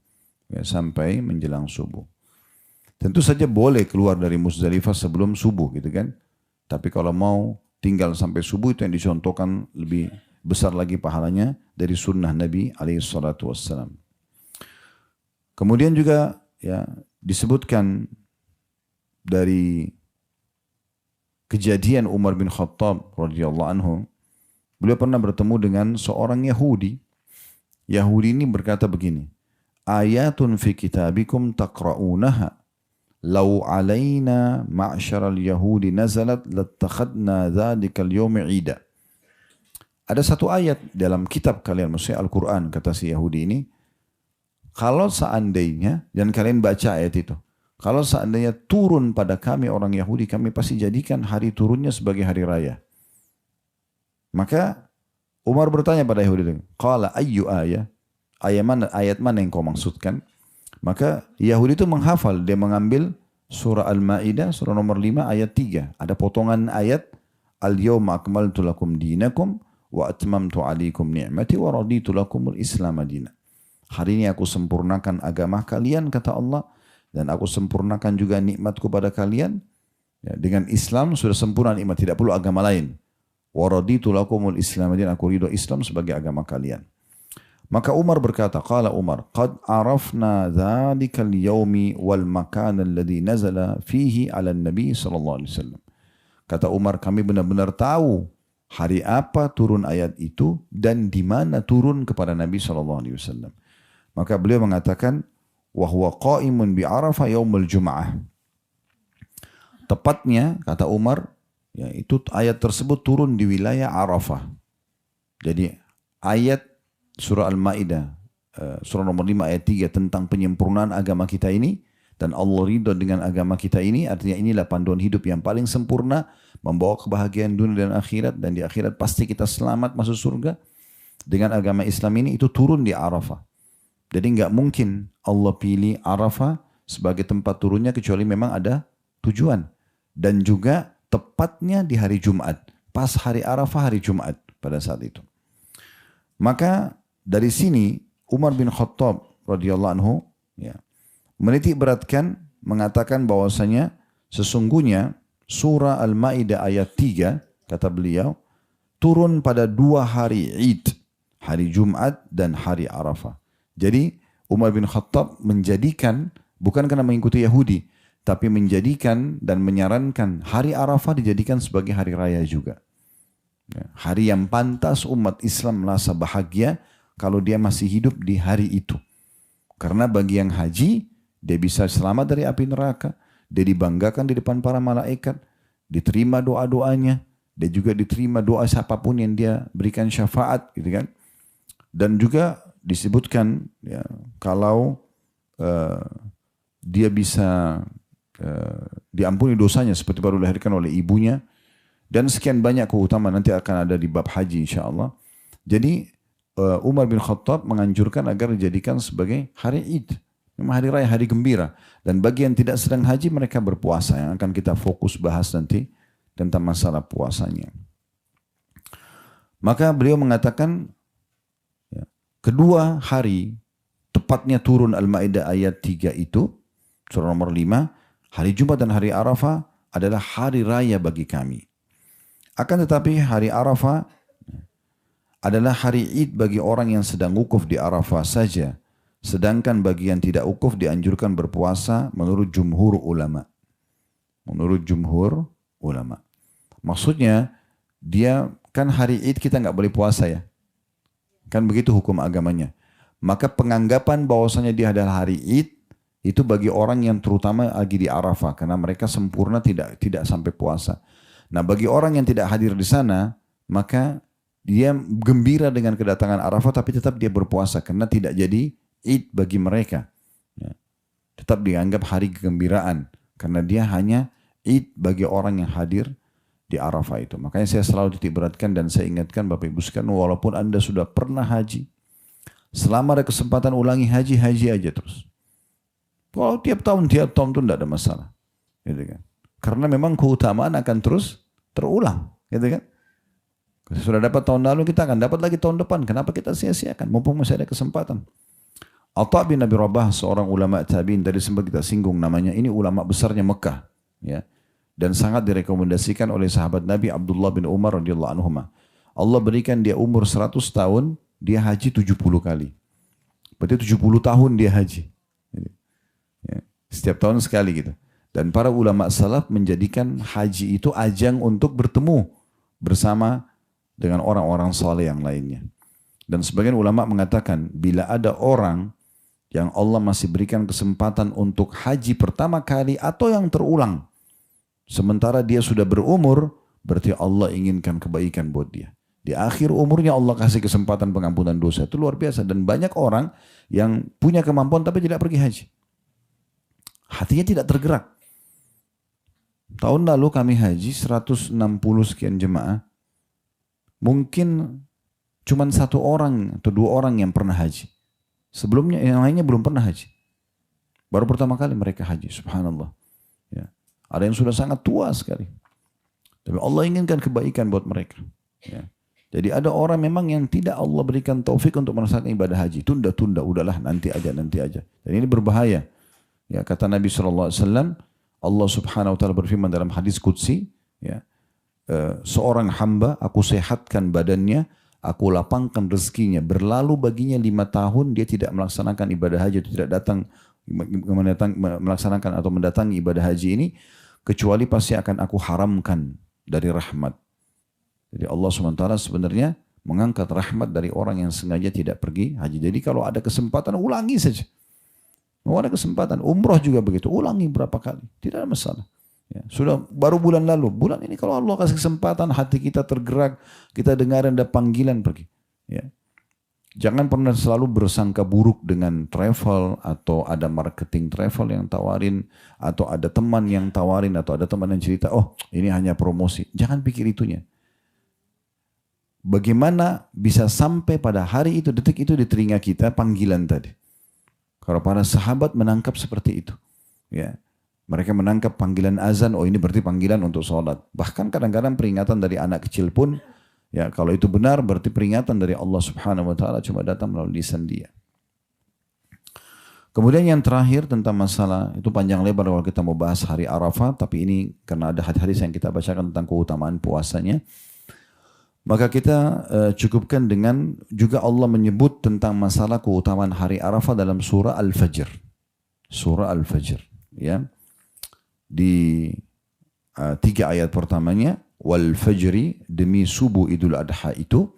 Ya, sampai menjelang subuh. Tentu saja boleh keluar dari Muzdalifah sebelum subuh gitu kan. Tapi kalau mau tinggal sampai subuh itu yang dicontohkan lebih besar lagi pahalanya dari sunnah Nabi SAW. Kemudian juga ya disebutkan dari kejadian Umar bin Khattab radhiyallahu anhu, beliau pernah bertemu dengan seorang Yahudi. Yahudi ini berkata begini, ayatun fi kitabikum taqra'unaha law alaina ma'syaral yahudi nazalat lattakhadna dzalika al-yawma 'ida. Ada satu ayat dalam kitab kalian, maksudnya Al-Quran, kata si Yahudi ini. Kalau seandainya, dan kalian baca ayat itu. Kalau seandainya turun pada kami orang Yahudi, kami pasti jadikan hari turunnya sebagai hari raya. Maka Umar bertanya pada Yahudi itu, qala ayyu ayat? Ayat mana yang kau maksudkan? Maka Yahudi itu menghafal, dia mengambil surah Al-Ma'idah, surah nomor 5 ayat 3. Ada potongan ayat, al-yawma akmaltu lakum dinakum wa atmamtu alaikum ni'mati wa raditu lakumul islam madina. Hari ini aku sempurnakan agama kalian, kata Allah, dan aku sempurnakan juga nikmatku pada kalian. Ya, dengan Islam sudah sempurna nikmat, tidak perlu agama lain. Wa raditu lakumul islam madina, aku ridho Islam sebagai agama kalian. Maka Umar berkata, qala Umar, qad arafna dzalikal yaumi wal makan alladhi nazala fihi ala nabi sallallahu alaihi wasallam. Kata Umar, kami benar-benar tahu hari apa turun ayat itu dan di mana turun kepada Nabi sallallahu alaihi wasallam. Maka beliau mengatakan, wa huwa qa'imun bi Arafah yaumul Jum'ah. Tepatnya kata Umar, ya, itu ayat tersebut turun di wilayah Arafah. Jadi ayat surah Al-Maidah, surah nomor 5 ayat 3 tentang penyempurnaan agama kita ini dan Allah ridho dengan agama kita ini, artinya inilah panduan hidup yang paling sempurna, membawa kebahagiaan dunia dan akhirat, dan di akhirat pasti kita selamat masuk surga. Dengan agama Islam ini itu turun di Arafah. Jadi nggak mungkin Allah pilih Arafah sebagai tempat turunnya kecuali memang ada tujuan. Dan juga tepatnya di hari Jumat. Pas hari Arafah hari Jumat pada saat itu. Maka dari sini Umar bin Khattab radhiyallahu anhu ya, menitik beratkan mengatakan bahwasanya sesungguhnya surah Al-Maidah ayat 3 kata beliau turun pada 2 hari Id, hari Jumat dan hari Arafah. Jadi Umar bin Khattab menjadikan, bukan karena mengikuti Yahudi, tapi menjadikan dan menyarankan hari Arafah dijadikan sebagai hari raya juga. Hari yang pantas umat Islam merasa bahagia kalau dia masih hidup di hari itu. Karena bagi yang haji, dia bisa selamat dari api neraka, dia dibanggakan di depan para malaikat, diterima doa-doanya, dia juga diterima doa siapapun yang dia berikan syafaat, gitu kan. Dan juga disebutkan ya, kalau dia bisa diampuni dosanya seperti baru dilahirkan oleh ibunya, dan sekian banyak keutamaan nanti akan ada di bab haji insyaAllah. Jadi Umar bin Khattab menganjurkan agar dijadikan sebagai hari Id, memang hari raya, hari gembira. Dan bagi yang tidak sedang haji mereka berpuasa, yang akan kita fokus bahas nanti tentang masalah puasanya. Maka beliau mengatakan kedua hari tepatnya turun Al-Maidah ayat 3 itu, surah nomor 5, hari Jumat dan hari Arafah adalah hari raya bagi kami. Akan tetapi hari Arafah adalah hari Id bagi orang yang sedang wukuf di Arafah saja. Sedangkan bagi yang tidak wukuf dianjurkan berpuasa menurut jumhur ulama. Menurut jumhur ulama. Maksudnya dia kan hari Id kita nggak boleh puasa ya. Kan begitu hukum agamanya. Maka penganggapan bahwasanya dia adalah hari Id itu bagi orang yang terutama lagi di Arafah karena mereka sempurna tidak sampai puasa. Nah, bagi orang yang tidak hadir di sana, maka dia gembira dengan kedatangan Arafah tapi tetap dia berpuasa karena tidak jadi Id bagi mereka. Ya. Tetap dianggap hari kegembiraan karena dia hanya Id bagi orang yang hadir di Arafah itu. Makanya saya selalu titik beratkan dan saya ingatkan Bapak Ibu sekalian, walaupun Anda sudah pernah haji, selama ada kesempatan ulangi haji aja terus. Kalau tiap tahun itu tidak ada masalah. Gitu kan. Karena memang keutamaan akan terus terulang. Gitu kan. Sudah dapat tahun lalu, kita akan dapat lagi tahun depan. Kenapa kita sia-siakan? Mumpung masih ada kesempatan. Atha bin Abi Rabah, seorang ulama tabi'in, tadi sempat kita singgung namanya. Ini ulama besarnya Mekah. Ya. Dan sangat direkomendasikan oleh sahabat Nabi Abdullah bin Umar radhiyallahu anhuma. Allah berikan dia umur 100 tahun, dia haji 70 kali. Berarti 70 tahun dia haji. Ya. Setiap tahun sekali gitu. Dan para ulama salaf menjadikan haji itu ajang untuk bertemu bersama dengan orang-orang saleh yang lainnya. Dan sebagian ulama mengatakan bila ada orang yang Allah masih berikan kesempatan untuk haji pertama kali atau yang terulang, sementara dia sudah berumur, berarti Allah inginkan kebaikan buat dia. Di akhir umurnya Allah kasih kesempatan pengampunan dosa. Itu luar biasa. Dan banyak orang yang punya kemampuan tapi tidak pergi haji. Hatinya tidak tergerak. Tahun lalu kami haji 160 sekian jemaah. Mungkin cuma 1 orang atau 2 orang yang pernah haji. Sebelumnya yang lainnya belum pernah haji. Baru pertama kali mereka haji. Subhanallah. Ya. Ada yang sudah sangat tua sekali. Tapi Allah inginkan kebaikan buat mereka. Ya. Jadi ada orang memang yang tidak Allah berikan taufik untuk merasakan ibadah haji. Tunda-tunda, udahlah nanti aja. Dan ini berbahaya. Ya, kata Nabi SAW, Allah subhanahu wa ta'ala berfirman dalam hadis Qudsi, ya, seorang hamba aku sehatkan badannya aku lapangkan rezekinya. Berlalu baginya 5 tahun dia tidak melaksanakan ibadah haji atau tidak datang melaksanakan atau mendatangi ibadah haji ini, kecuali pasti akan aku haramkan dari rahmat. Jadi Allah SWT sebenarnya mengangkat rahmat dari orang yang sengaja tidak pergi haji. Jadi kalau ada kesempatan ulangi saja. Mau ada kesempatan, umroh juga begitu, ulangi berapa kali, tidak ada masalah. Ya, sudah baru bulan lalu, bulan ini kalau Allah kasih kesempatan, hati kita tergerak, kita dengar ada panggilan pergi. Ya. Jangan pernah selalu bersangka buruk dengan travel atau ada marketing travel yang tawarin, atau ada teman yang tawarin, atau ada teman yang cerita, oh ini hanya promosi. Jangan pikir itunya. Bagaimana bisa sampai pada hari itu, detik itu di telinga kita panggilan tadi. Kalau para sahabat menangkap seperti itu. Ya. Mereka menangkap panggilan azan, oh ini berarti panggilan untuk sholat. Bahkan kadang-kadang peringatan dari anak kecil pun, ya kalau itu benar berarti peringatan dari Allah Subhanahu wa taala cuma datang melalui lisan dia. Kemudian yang terakhir tentang masalah, itu panjang lebar kalau kita mau bahas hari Arafah, tapi ini karena ada hadis yang kita bacakan tentang keutamaan puasanya. Maka kita cukupkan dengan juga Allah menyebut tentang masalah keutamaan hari Arafah dalam surah Al-Fajr. Surah Al-Fajr. Ya. Di 3 ayat pertamanya, wal fajri, demi subuh Idul Adha itu,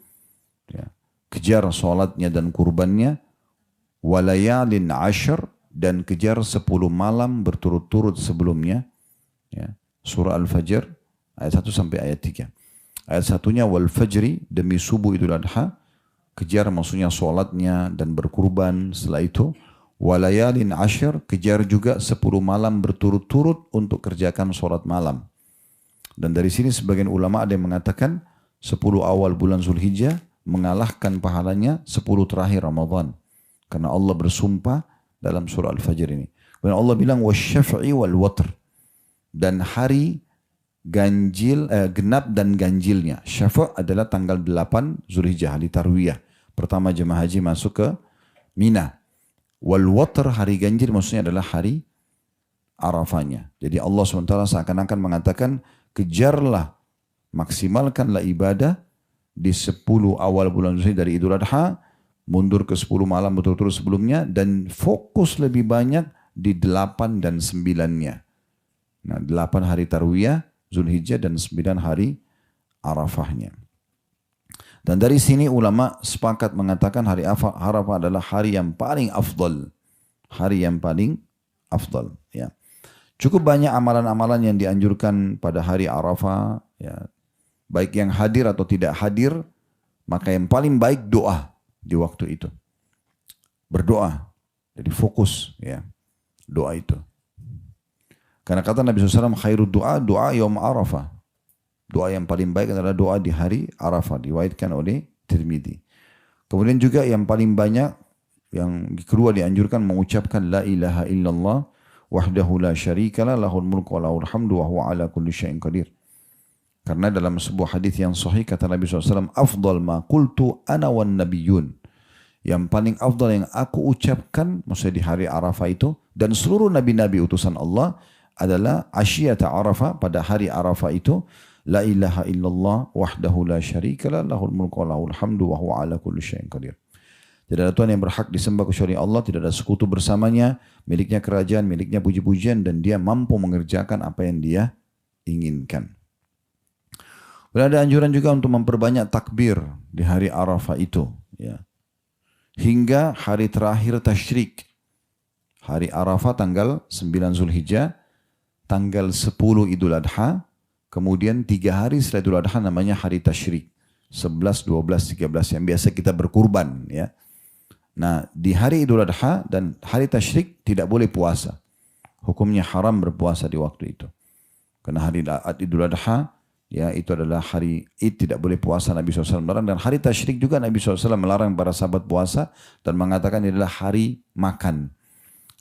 ya, kejar salatnya dan kurbannya, walayalin ashar, dan kejar 10 malam berturut-turut sebelumnya. Ya. Surah Al-Fajr ayat 1 sampai ayat 3. Ayat satunya wal fajri, demi subuh Idul Adha, kejar maksudnya solatnya dan berkurban setelah itu. Walayalin ashar, kejar juga 10 malam berturut-turut untuk kerjakan solat malam. Dan dari sini sebagian ulama ada yang mengatakan 10 awal bulan Zulhijjah mengalahkan pahalanya 10 terakhir Ramadan. Karena Allah bersumpah dalam surah Al-Fajr ini. Dan Allah bilang wasyafi'i wal watr, dan hari genap dan ganjilnya. Syafa' adalah tanggal 8 Zulhijjah, hari Tarwiyah. Pertama jemaah haji masuk ke Mina. Wal watr, hari ganjil maksudnya adalah hari Arafahnya. Jadi Allah SWT seakan-akan mengatakan, kejarlah, maksimalkanlah ibadah di 10 awal bulan Zulhijjah dari Idul Adha, mundur ke 10 malam betul-betul sebelumnya, dan fokus lebih banyak di 8 dan 9-nya. Nah, 8 hari Tarwiyah Zulhijjah dan 9 hari Arafahnya. Dan dari sini ulama sepakat mengatakan hari Arafah adalah hari yang paling afdal. Hari yang paling afdal. Ya. Cukup banyak amalan-amalan yang dianjurkan pada hari Arafah. Ya. Baik yang hadir atau tidak hadir, maka yang paling baik doa di waktu itu. Berdoa. Jadi fokus. Ya. Doa itu. Karena kata Nabi SAW, khairud doa, doa yaum Arafah. Doa yang paling baik adalah doa di hari Arafah. Diriwayatkan oleh Tirmidzi. Kemudian juga yang paling banyak, yang kedua dianjurkan mengucapkan la ilaha illallah wahdahu la syarikalah lahul mulku wa lahul hamdu wa huwa ala kulli syai'in qadir. Karena dalam sebuah hadis yang sahih kata Nabi SAW, afdal ma qultu ana wan nabiyyun. Yang paling afdal yang aku ucapkan, maksudnya di hari Arafah itu, dan seluruh nabi-nabi utusan Allah, adalah asyiyata Arafah, pada hari Arafah itu, la ilaha illallah wahdahu la syarikalah lahul mulku wa lahul hamdu wa huwa ala kulli syai'in qadir. Tidak ada Tuhan yang berhak disembah kecuali Allah, tidak ada sekutu bersamanya, miliknya kerajaan, miliknya puji-pujian, dan dia mampu mengerjakan apa yang dia inginkan. Dan ada anjuran juga untuk memperbanyak takbir di hari Arafah itu, ya. Hingga hari terakhir tasyrik. Hari Arafah tanggal 9 Zulhijjah, tanggal 10 Idul Adha, kemudian 3 hari setelah Idul Adha namanya hari tasyrik. 11, 12, 13 yang biasa kita berkurban, ya. Nah, di hari Idul Adha dan hari tasyrik tidak boleh puasa. Hukumnya haram berpuasa di waktu itu. Karena hari Idul Adha, ya, itu adalah hari Id, tidak boleh puasa, Nabi SAW melarang. Dan hari tasyrik juga Nabi SAW melarang para sahabat puasa dan mengatakan ini adalah hari makan.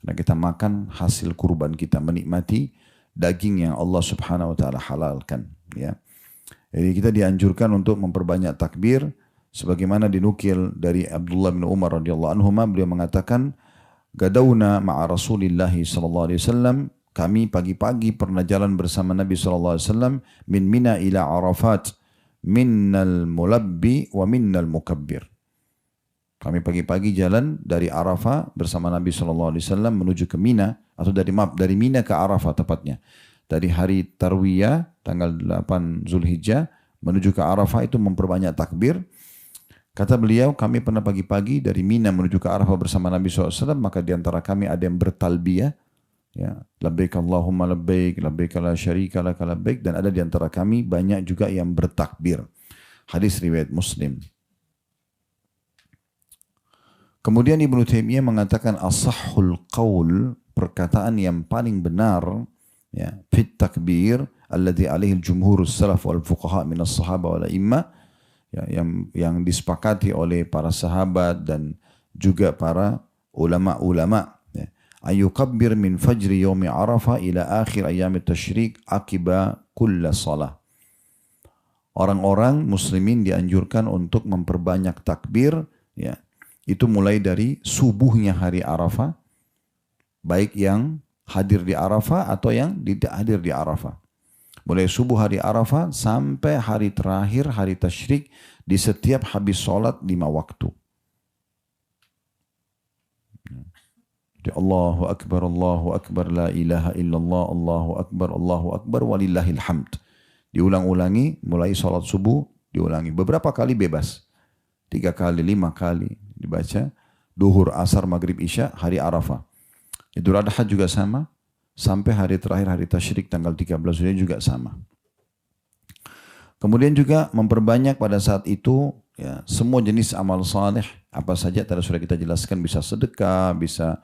Nah, kita makan hasil kurban kita, menikmati daging yang Allah Subhanahu wa taala halalkan, ya. Jadi kita dianjurkan untuk memperbanyak takbir sebagaimana dinukil dari Abdullah bin Umar radhiyallahu anhu, beliau mengatakan, "Gadawna ma'a Rasulillah sallallahu alaihi wasallam." Kami pagi-pagi pernah jalan bersama Nabi sallallahu alaihi wasallam min Mina ila Arafat, minnal mulabbi wa minnal mukabbir. Kami pagi-pagi jalan dari Arafah bersama Nabi SAW menuju ke Mina, atau dari Mina ke Arafah tepatnya. Dari hari Tarwiyah tanggal 8 Zulhijjah menuju ke Arafah itu memperbanyak takbir. Kata beliau, kami pernah pagi-pagi dari Mina menuju ke Arafah bersama Nabi SAW, maka di antara kami ada yang bertalbiyah, ya, labbaik Allahumma labbaik, labbaik la syarika laka labbaik, dan ada di antara kami banyak juga yang bertakbir. Hadis riwayat Muslim. Kemudian Ibnu Taimiyah mengatakan asahhul qaul, perkataan yang paling benar, ya, fit takbir alladhi alaihi al-jumhurus salaf wal fuqaha min as-sahaba wal a'imma, ya, yang disepakati oleh para sahabat dan juga para ulama-ulama, ya. Ayukabbir min fajri yaumi Arafah ila akhir ayyam at-tasyrik akiba kulla salah. Orang-orang muslimin dianjurkan untuk memperbanyak takbir, ya, itu mulai dari subuhnya hari Arafah, baik yang hadir di Arafah atau yang tidak hadir di Arafah. Mulai subuh hari Arafah sampai hari terakhir hari tasyrik di setiap habis sholat 5 waktu. Jadi Allahu Akbar, la ilaha illallah, Allahu Akbar, walillahil hamd. Diulang-ulangi, mulai sholat subuh, diulangi. Beberapa kali bebas. 3 kali, 5 kali dibaca. Duhur, asar, maghrib, isya, hari Arafah. Idul Adha juga sama. Sampai hari terakhir hari tasyrik tanggal 13 Zulhijjah juga sama. Kemudian juga memperbanyak pada saat itu, ya, semua jenis amal saleh apa saja tadi sudah kita jelaskan, bisa sedekah, bisa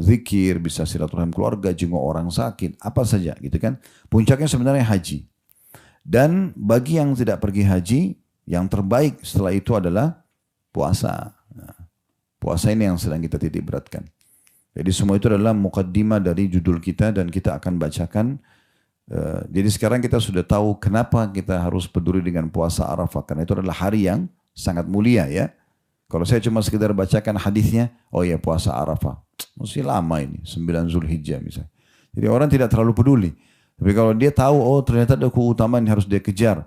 zikir, bisa silaturahim keluarga, jenguk orang sakit, apa saja gitu kan. Puncaknya sebenarnya haji. Dan bagi yang tidak pergi haji, yang terbaik setelah itu adalah puasa. Nah, puasa ini yang sedang kita titik beratkan. Jadi semua itu adalah mukaddimah dari judul kita dan kita akan bacakan. Jadi sekarang kita sudah tahu kenapa kita harus peduli dengan puasa Arafah. Karena itu adalah hari yang sangat mulia, ya. Kalau saya cuma sekedar bacakan hadisnya, oh ya puasa Arafah, mesti lama ini, 9 Zulhijjah misalnya. Jadi orang tidak terlalu peduli. Tapi kalau dia tahu, oh ternyata ada keutamaan yang harus dia kejar.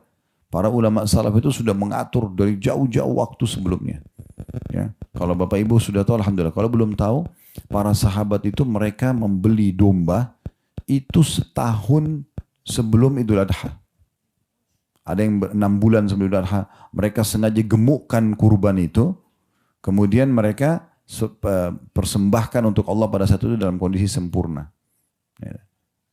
Para ulama salaf itu sudah mengatur dari jauh-jauh waktu sebelumnya. Ya. Kalau Bapak Ibu sudah tahu, alhamdulillah. Kalau belum tahu, para sahabat itu mereka membeli domba itu setahun sebelum Idul Adha. Ada yang 6 bulan sebelum Idul Adha. Mereka sengaja gemukkan kurban itu. Kemudian mereka persembahkan untuk Allah pada saat itu dalam kondisi sempurna. Ya.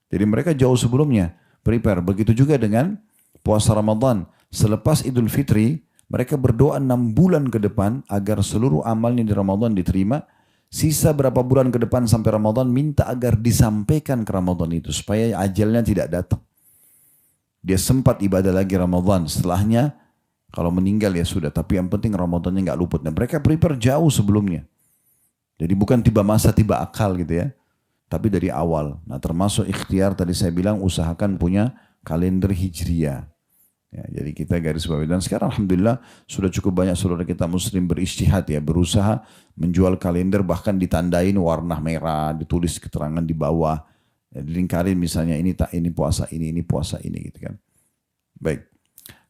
Jadi mereka jauh sebelumnya prepare. Begitu juga dengan puasa Ramadan. Selepas Idul Fitri, mereka berdoa 6 bulan ke depan agar seluruh amalnya di Ramadan diterima. Sisa berapa bulan ke depan sampai Ramadan, minta agar disampaikan ke Ramadan itu supaya ajalnya tidak datang. Dia sempat ibadah lagi Ramadan. Setelahnya, kalau meninggal ya sudah. Tapi yang penting Ramadannya nggak luput. Dan mereka prepare jauh sebelumnya. Jadi bukan tiba masa, tiba akal gitu ya. Tapi dari awal. Nah termasuk ikhtiar tadi saya bilang usahakan punya kalender hijriah. Ya, jadi kita garis bawahi. Dan sekarang alhamdulillah sudah cukup banyak saudara kita muslim berijtihad ya. Berusaha menjual kalender bahkan ditandain warna merah. Ditulis keterangan di bawah. Ya, dilingkarin misalnya ini puasa ini puasa ini gitu kan. Baik.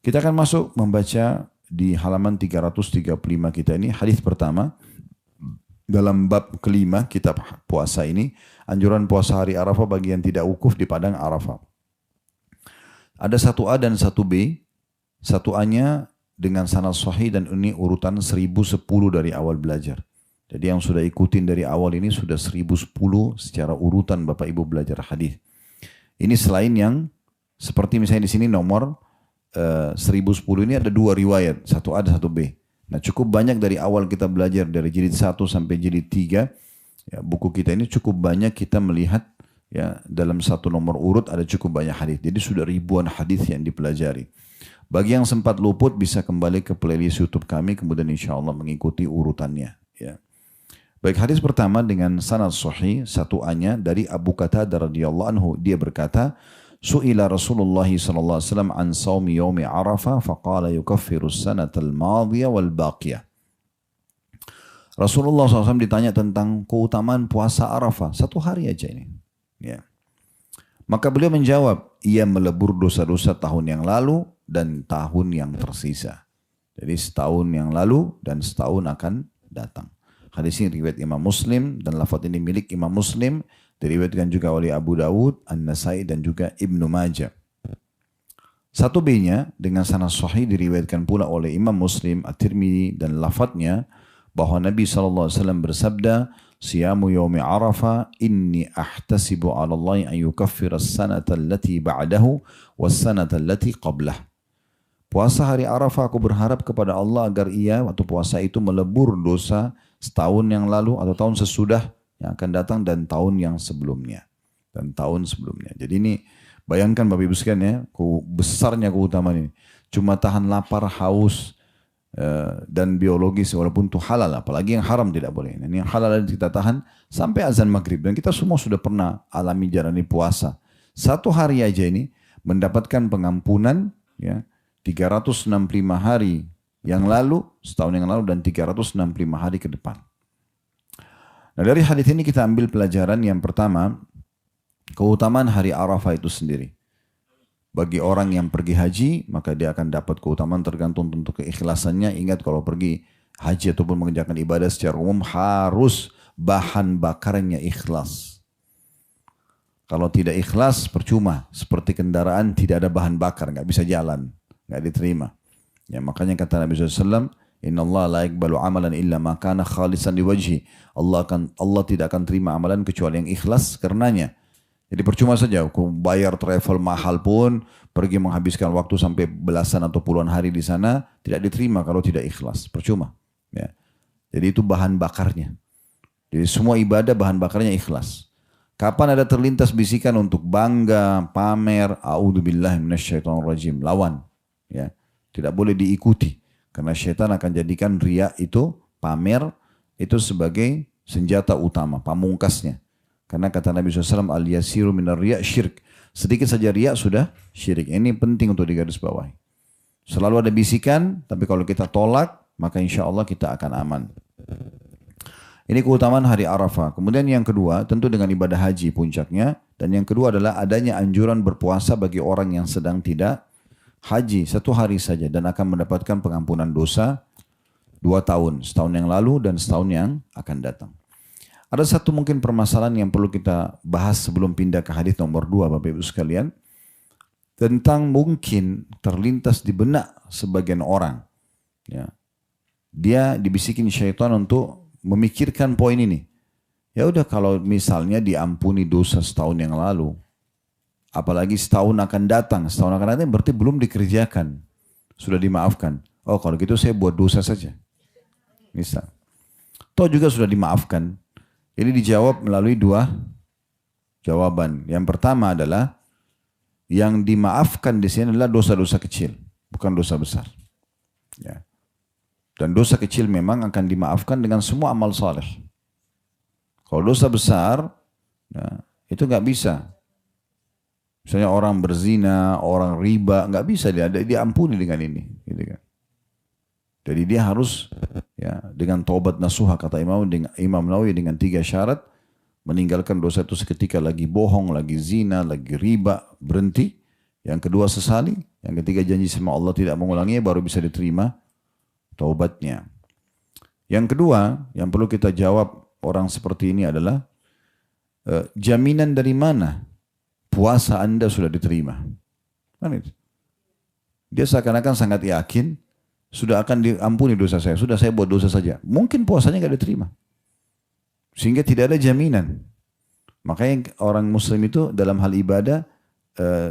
Kita akan masuk membaca di halaman 335 kita ini. Hadis pertama. Dalam bab kelima kitab puasa ini, anjuran puasa hari Arafah bagi yang tidak wukuf di padang Arafah. Ada 1A dan 1B. 1A-nya dengan sanad sahih dan ini urutan 1010 dari awal belajar. Jadi yang sudah ikutin dari awal ini sudah 1010 secara urutan Bapak Ibu belajar hadis. Ini selain yang seperti misalnya di sini nomor 1010 ini ada 2 riwayat, 1A dan 1B. Nah cukup banyak dari awal kita belajar dari jilid 1 sampai jilid 3. Ya, buku kita ini cukup banyak kita melihat ya dalam satu nomor urut ada cukup banyak hadis. Jadi sudah ribuan hadis yang dipelajari. Bagi yang sempat luput bisa kembali ke playlist YouTube kami kemudian insya Allah mengikuti urutannya. Ya. Baik, hadis pertama dengan sanad sahih 1A-nya dari Abu Qatadah radhiyallahu anhu, dia berkata, Su'ila Rasulullah sallallahu alaihi wasallam an saumi yaumi Arafah faqala yukaffiru sanatal madhiyah wal baqiyah. Rasulullah SAW ditanya tentang keutamaan puasa Arafah, 1 hari aja ini. Ya. Maka beliau menjawab, ia melebur dosa-dosa tahun yang lalu dan tahun yang tersisa. Jadi setahun yang lalu dan setahun akan datang. Hadis ini riwayat Imam Muslim dan lafaz ini milik Imam Muslim, diriwayatkan juga oleh Abu Dawud, An-Nasai dan juga Ibnu Majah. Satu B-nya dengan sanad sahih diriwayatkan pula oleh Imam Muslim, At-Tirmidzi dan lafadznya bahwa Nabi SAW bersabda, "Siyamu yaumi Arafah inni ahtasibu 'ala Allah an yukaffira as-sanata allati ba'dahu was-sanata allati qablah." Puasa hari Arafah aku berharap kepada Allah agar ia waktu puasa itu melebur dosa setahun yang lalu atau tahun sesudah yang akan datang dan tahun yang sebelumnya. Dan tahun sebelumnya. Jadi ini bayangkan Bapak Ibu sekalian ya, besarnya keutamaan ini. Cuma tahan lapar, haus, dan biologis walaupun itu halal. Apalagi yang haram tidak boleh. Ini yang halal kita tahan sampai azan maghrib. Dan kita semua sudah pernah alami jalani puasa. Satu hari aja ini mendapatkan pengampunan ya 365 hari yang lalu, setahun yang lalu dan 365 hari ke depan. Nah dari hadis ini kita ambil pelajaran yang pertama, keutamaan hari Arafah itu sendiri. Bagi orang yang pergi haji, maka dia akan dapat keutamaan tergantung tentu keikhlasannya. Ingat kalau pergi haji ataupun mengerjakan ibadah secara umum harus bahan bakarnya ikhlas. Kalau tidak ikhlas percuma, seperti kendaraan tidak ada bahan bakar, nggak bisa jalan, nggak diterima. Ya makanya kata Nabi SAW, Inna Allah la yakbalu amalan illa ma kana khalisan liwajhi. Allah tidak akan terima amalan kecuali yang ikhlas karenanya. Jadi percuma saja aku bayar travel mahal pun, pergi menghabiskan waktu sampai belasan atau puluhan hari di sana, tidak diterima kalau tidak ikhlas. Percuma. Ya. Jadi itu bahan bakarnya. Jadi semua ibadah bahan bakarnya ikhlas. Kapan ada terlintas bisikan untuk bangga, pamer, a'udzubillahi minasyaitonirrajim, lawan. Ya. Tidak boleh diikuti. Karena syaitan akan jadikan riya itu, pamer, itu sebagai senjata utama, pamungkasnya. Karena kata Nabi SAW, al-yasiru minar riya syirk. Sedikit saja riya sudah syirik. Ini penting untuk digarisbawahi. Selalu ada bisikan, tapi kalau kita tolak, maka insya Allah kita akan aman. Ini keutamaan hari Arafah. Kemudian yang kedua, tentu dengan ibadah haji puncaknya. Dan yang kedua adalah adanya anjuran berpuasa bagi orang yang sedang tidak haji 1 hari saja dan akan mendapatkan pengampunan dosa 2 tahun, setahun yang lalu dan setahun yang akan datang. Ada satu mungkin permasalahan yang perlu kita bahas sebelum pindah ke hadis nomor 2 Bapak Ibu sekalian, tentang mungkin terlintas di benak sebagian orang, ya, dia dibisikin syaitan untuk memikirkan poin ini. Ya udah kalau misalnya diampuni dosa setahun yang lalu, apalagi setahun akan datang berarti belum dikerjakan. Sudah dimaafkan. Oh kalau gitu saya buat dosa saja. Misal. Toh juga sudah dimaafkan. Ini dijawab melalui 2 jawaban. Yang pertama adalah yang dimaafkan di sini adalah dosa-dosa kecil. Bukan dosa besar. Ya. Dan dosa kecil memang akan dimaafkan dengan semua amal saleh. Kalau dosa besar, ya, itu nggak bisa. Misalnya orang berzina, orang riba, nggak bisa dia diampuni dengan ini, gitu kan. Jadi dia harus ya dengan taubat nasuha kata Imam Nawawi dengan 3 syarat, meninggalkan dosa itu seketika, lagi bohong, lagi zina, lagi riba, berhenti. Yang kedua sesali, yang ketiga janji sama Allah tidak mengulanginya, baru bisa diterima taubatnya. Yang kedua yang perlu kita jawab orang seperti ini adalah jaminan dari mana puasa Anda sudah diterima. Dia seakan-akan sangat yakin sudah akan diampuni dosa saya. Sudah saya buat dosa saja. Mungkin puasanya nggak diterima. Sehingga tidak ada jaminan. Makanya orang muslim itu dalam hal ibadah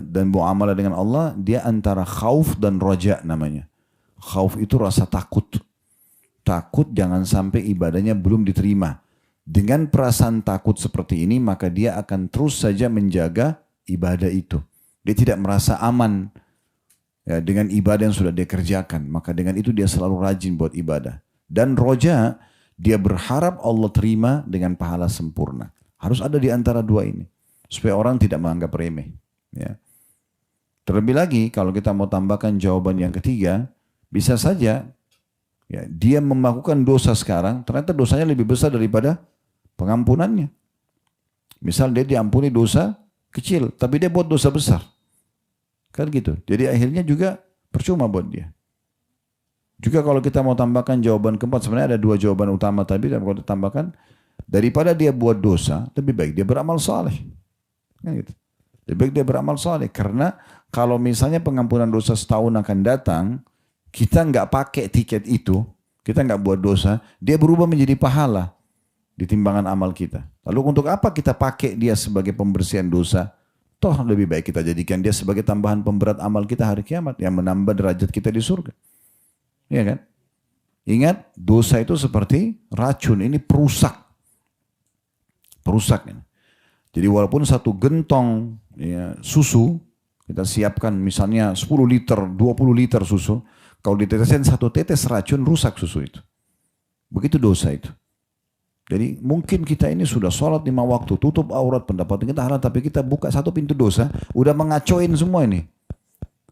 dan muamalah dengan Allah, dia antara khauf dan roja namanya. Khauf itu rasa takut. Takut jangan sampai ibadahnya belum diterima. Dengan perasaan takut seperti ini, maka dia akan terus saja menjaga ibadah itu. Dia tidak merasa aman ya, dengan ibadah yang sudah dia kerjakan. Maka dengan itu dia selalu rajin buat ibadah. Dan roja, dia berharap Allah terima dengan pahala sempurna. Harus ada di antara 2 ini. Supaya orang tidak menganggap remeh. Ya. Terlebih lagi kalau kita mau tambahkan jawaban yang ketiga, bisa saja ya, dia melakukan dosa sekarang, ternyata dosanya lebih besar daripada pengampunannya. Misal dia diampuni dosa kecil, tapi dia buat dosa besar. Kan gitu. Jadi akhirnya juga Percuma buat dia. Juga kalau kita mau tambahkan jawaban keempat, sebenarnya ada dua jawaban utama tadi, dan kalau ditambahkan, daripada dia buat dosa, lebih baik dia beramal saleh. Kan gitu. Lebih baik dia beramal saleh, karena kalau misalnya pengampunan dosa setahun akan datang, kita nggak pakai tiket itu, kita nggak buat dosa, dia berubah menjadi pahala di timbangan amal kita. Lalu untuk apa kita pakai dia sebagai pembersihan dosa? Toh lebih baik kita jadikan dia sebagai tambahan pemberat amal kita hari kiamat yang menambah derajat kita di surga. Iya kan? Ingat, dosa itu seperti racun, ini perusak. Perusak ini. Jadi walaupun satu gentong ya, susu, kita siapkan misalnya 10 liter, 20 liter susu, kalau ditetesin satu tetes racun, rusak susu itu. Begitu dosa itu. Jadi mungkin kita ini sudah sholat 5 waktu, tutup aurat, pendapatan kita halal, tapi kita buka satu pintu dosa, udah mengacoin semua ini.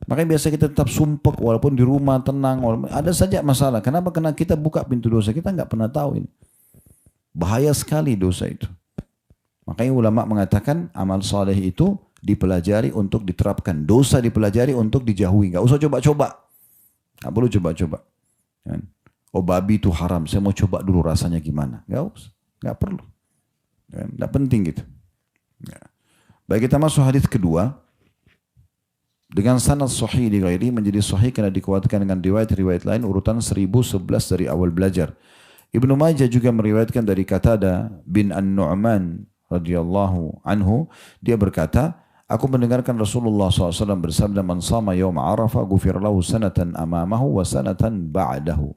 Makanya biasa kita tetap sumpek, walaupun di rumah tenang, walaupun ada saja masalah. Kenapa? Karena kita buka pintu dosa, kita nggak pernah tahu ini. Bahaya sekali dosa itu. Makanya ulama mengatakan amal soleh itu dipelajari untuk diterapkan. Dosa dipelajari untuk dijauhi. Nggak usah coba-coba. Nggak perlu coba-coba. Oh babi itu haram, saya mau coba dulu rasanya gimana. Nggak usah, nggak perlu. Nggak penting gitu. Baik, kita masuk hadis kedua. Dengan sanad sahih di ghairi, menjadi sahih karena dikuatkan dengan riwayat-riwayat lain, urutan 1011 dari awal belajar. Ibnu Majah juga meriwayatkan dari Qatada bin An-Nu'man radhiyallahu anhu, dia berkata, aku mendengarkan Rasulullah SAW bersabda, man sama yawm Arafah ghufir lahu sanatan amamahu wa sanatan ba'dahu.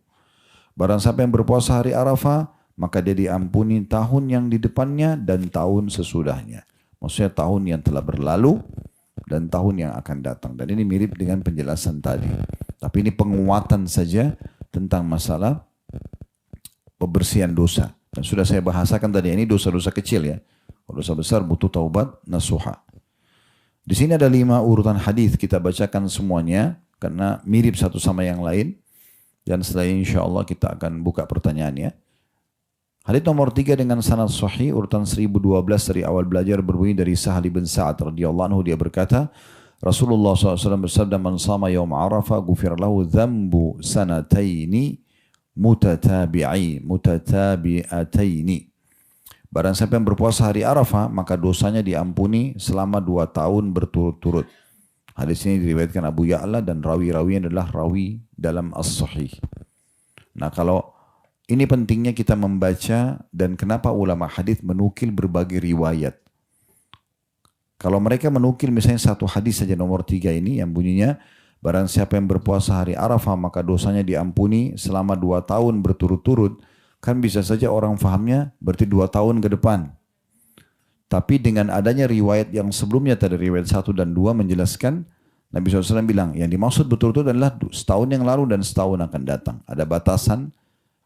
Barang siapa yang berpuasa hari Arafah, maka dia diampuni tahun yang di depannya dan tahun sesudahnya. Maksudnya tahun yang telah berlalu dan tahun yang akan datang. Dan ini mirip dengan penjelasan tadi. Tapi ini penguatan saja tentang masalah pembersihan dosa. Dan sudah saya bahasakan tadi, ini dosa-dosa kecil ya. Kalau dosa besar butuh taubat nasuha. Di sini ada 5 urutan hadis, kita bacakan semuanya karena mirip satu sama yang lain. Dan setelah ini insya Allah kita akan buka pertanyaannya. Hadis nomor 3 dengan sanad sahih urutan 1012 dari awal belajar berbunyi dari Sahal bin Sa'ad radhiyallahu anhu, dia berkata, Rasulullah SAW bersabda, man sama yawm Arafah ghufir lahu dhanbu sanataini mutatabi'ataini. Barang siapa yang berpuasa hari Arafah, maka dosanya diampuni selama 2 tahun berturut-turut. Hadis ini diriwayatkan Abu Ya'la dan rawi-rawinya adalah rawi dalam As-Sahih. Nah, kalau ini pentingnya kita membaca, dan kenapa ulama hadis menukil berbagai riwayat. Kalau mereka menukil misalnya satu hadis saja nomor 3 ini yang bunyinya, barang siapa yang berpuasa hari Arafah maka dosanya diampuni selama 2 tahun berturut-turut, kan bisa saja orang fahamnya berarti 2 tahun ke depan. Tapi dengan adanya riwayat yang sebelumnya tadi, riwayat 1 dan 2 menjelaskan, Nabi SAW bilang, yang dimaksud betul-betul adalah setahun yang lalu dan setahun akan datang. Ada batasan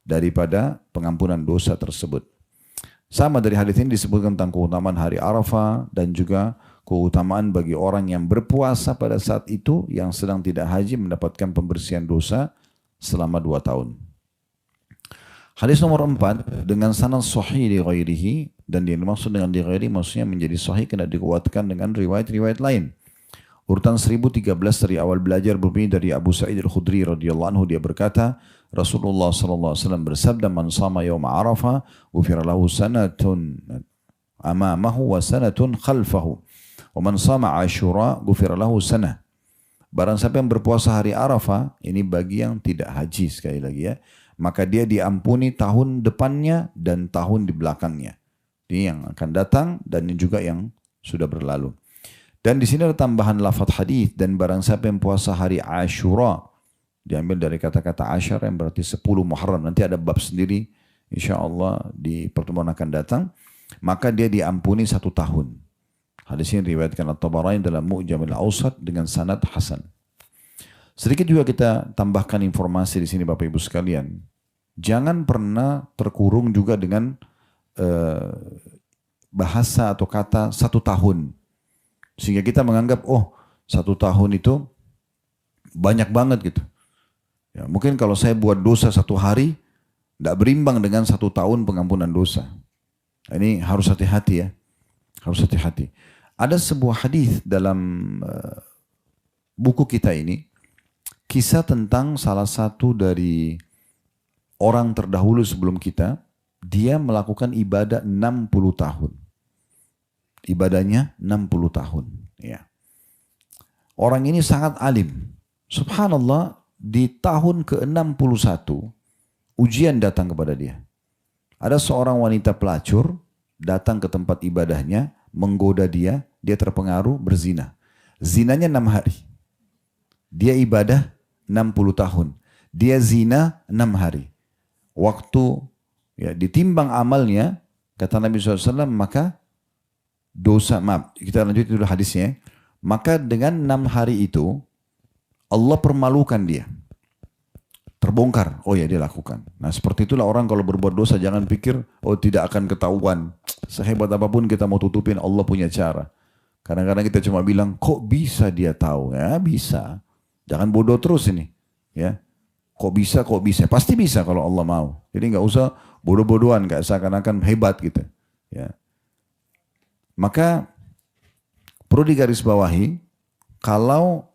daripada pengampunan dosa tersebut. Sama dari hadis ini disebutkan tentang keutamaan hari Arafah dan juga keutamaan bagi orang yang berpuasa pada saat itu yang sedang tidak haji mendapatkan pembersihan dosa selama 2 tahun. Hadis nomor 4 dengan sanad sahih di ghairihi, dan yang dimaksud dengan di ghairi maksudnya menjadi sahih karena dikuatkan dengan riwayat-riwayat lain. Urutan 1013 dari awal belajar berbunyi dari Abu Sa'id Al-Khudri radhiyallahu anhu, dia berkata, Rasulullah sallallahu alaihi wasallam bersabda, man sama yawm Arafah ghufira lahu sanatun amamahu wa sanatun khalfahu wa man sama Asyura ghufira lahu sanah. Barang siapa yang berpuasa hari Arafah, ini bagi yang tidak haji sekali lagi ya, maka dia diampuni tahun depannya dan tahun di belakangnya. Ini yang akan datang dan ini juga yang sudah berlalu. Dan di sini ada tambahan lafaz hadis, dan barang siapa yang puasa hari Asyura, diambil dari kata-kata Asyar yang berarti 10 Muharram. Nanti ada bab sendiri insyaallah di pertemuan akan datang. Maka dia diampuni 1 tahun. Hadis ini diriwayatkan At-Tabarani dalam Mu'jam al-Awsat dengan sanad hasan. Sedikit juga kita tambahkan informasi di sini Bapak Ibu sekalian. Jangan pernah terkurung juga dengan bahasa atau kata 1 tahun. Sehingga kita menganggap, oh 1 tahun itu banyak banget gitu. Ya, mungkin kalau saya buat dosa 1 hari, tidak berimbang dengan 1 tahun pengampunan dosa. Ini harus hati-hati ya. Harus hati-hati. Ada sebuah hadis dalam buku kita ini. kisah tentang salah satu dari orang terdahulu sebelum kita. Dia melakukan ibadah 60 tahun. Ibadahnya 60 tahun. Ya. Orang ini sangat alim. Subhanallah, di tahun ke-61 ujian datang kepada dia. Ada seorang wanita pelacur datang ke tempat ibadahnya, menggoda dia, dia terpengaruh berzina. Zinanya 6 hari. Dia ibadah 60 tahun. Dia zina 6 hari. Waktu ya, ditimbang amalnya, kata Nabi SAW, maka dosa, maaf, kita lanjut dulu hadisnya. Maka dengan 6 hari itu, Allah permalukan dia. Terbongkar, oh ya dia lakukan. Nah seperti itulah orang kalau berbuat dosa, jangan pikir, oh tidak akan ketahuan. Sehebat apapun kita mau tutupin, Allah punya cara. Kadang-kadang kita cuma bilang, kok bisa dia tahu? Ya bisa. Jangan bodoh terus ini. Ya, kok bisa, kok bisa. Pasti bisa kalau Allah mau. Jadi nggak usah bodoh-bodohan, nggak seakan-akan hebat gitu. Ya. Maka perlu digarisbawahi, kalau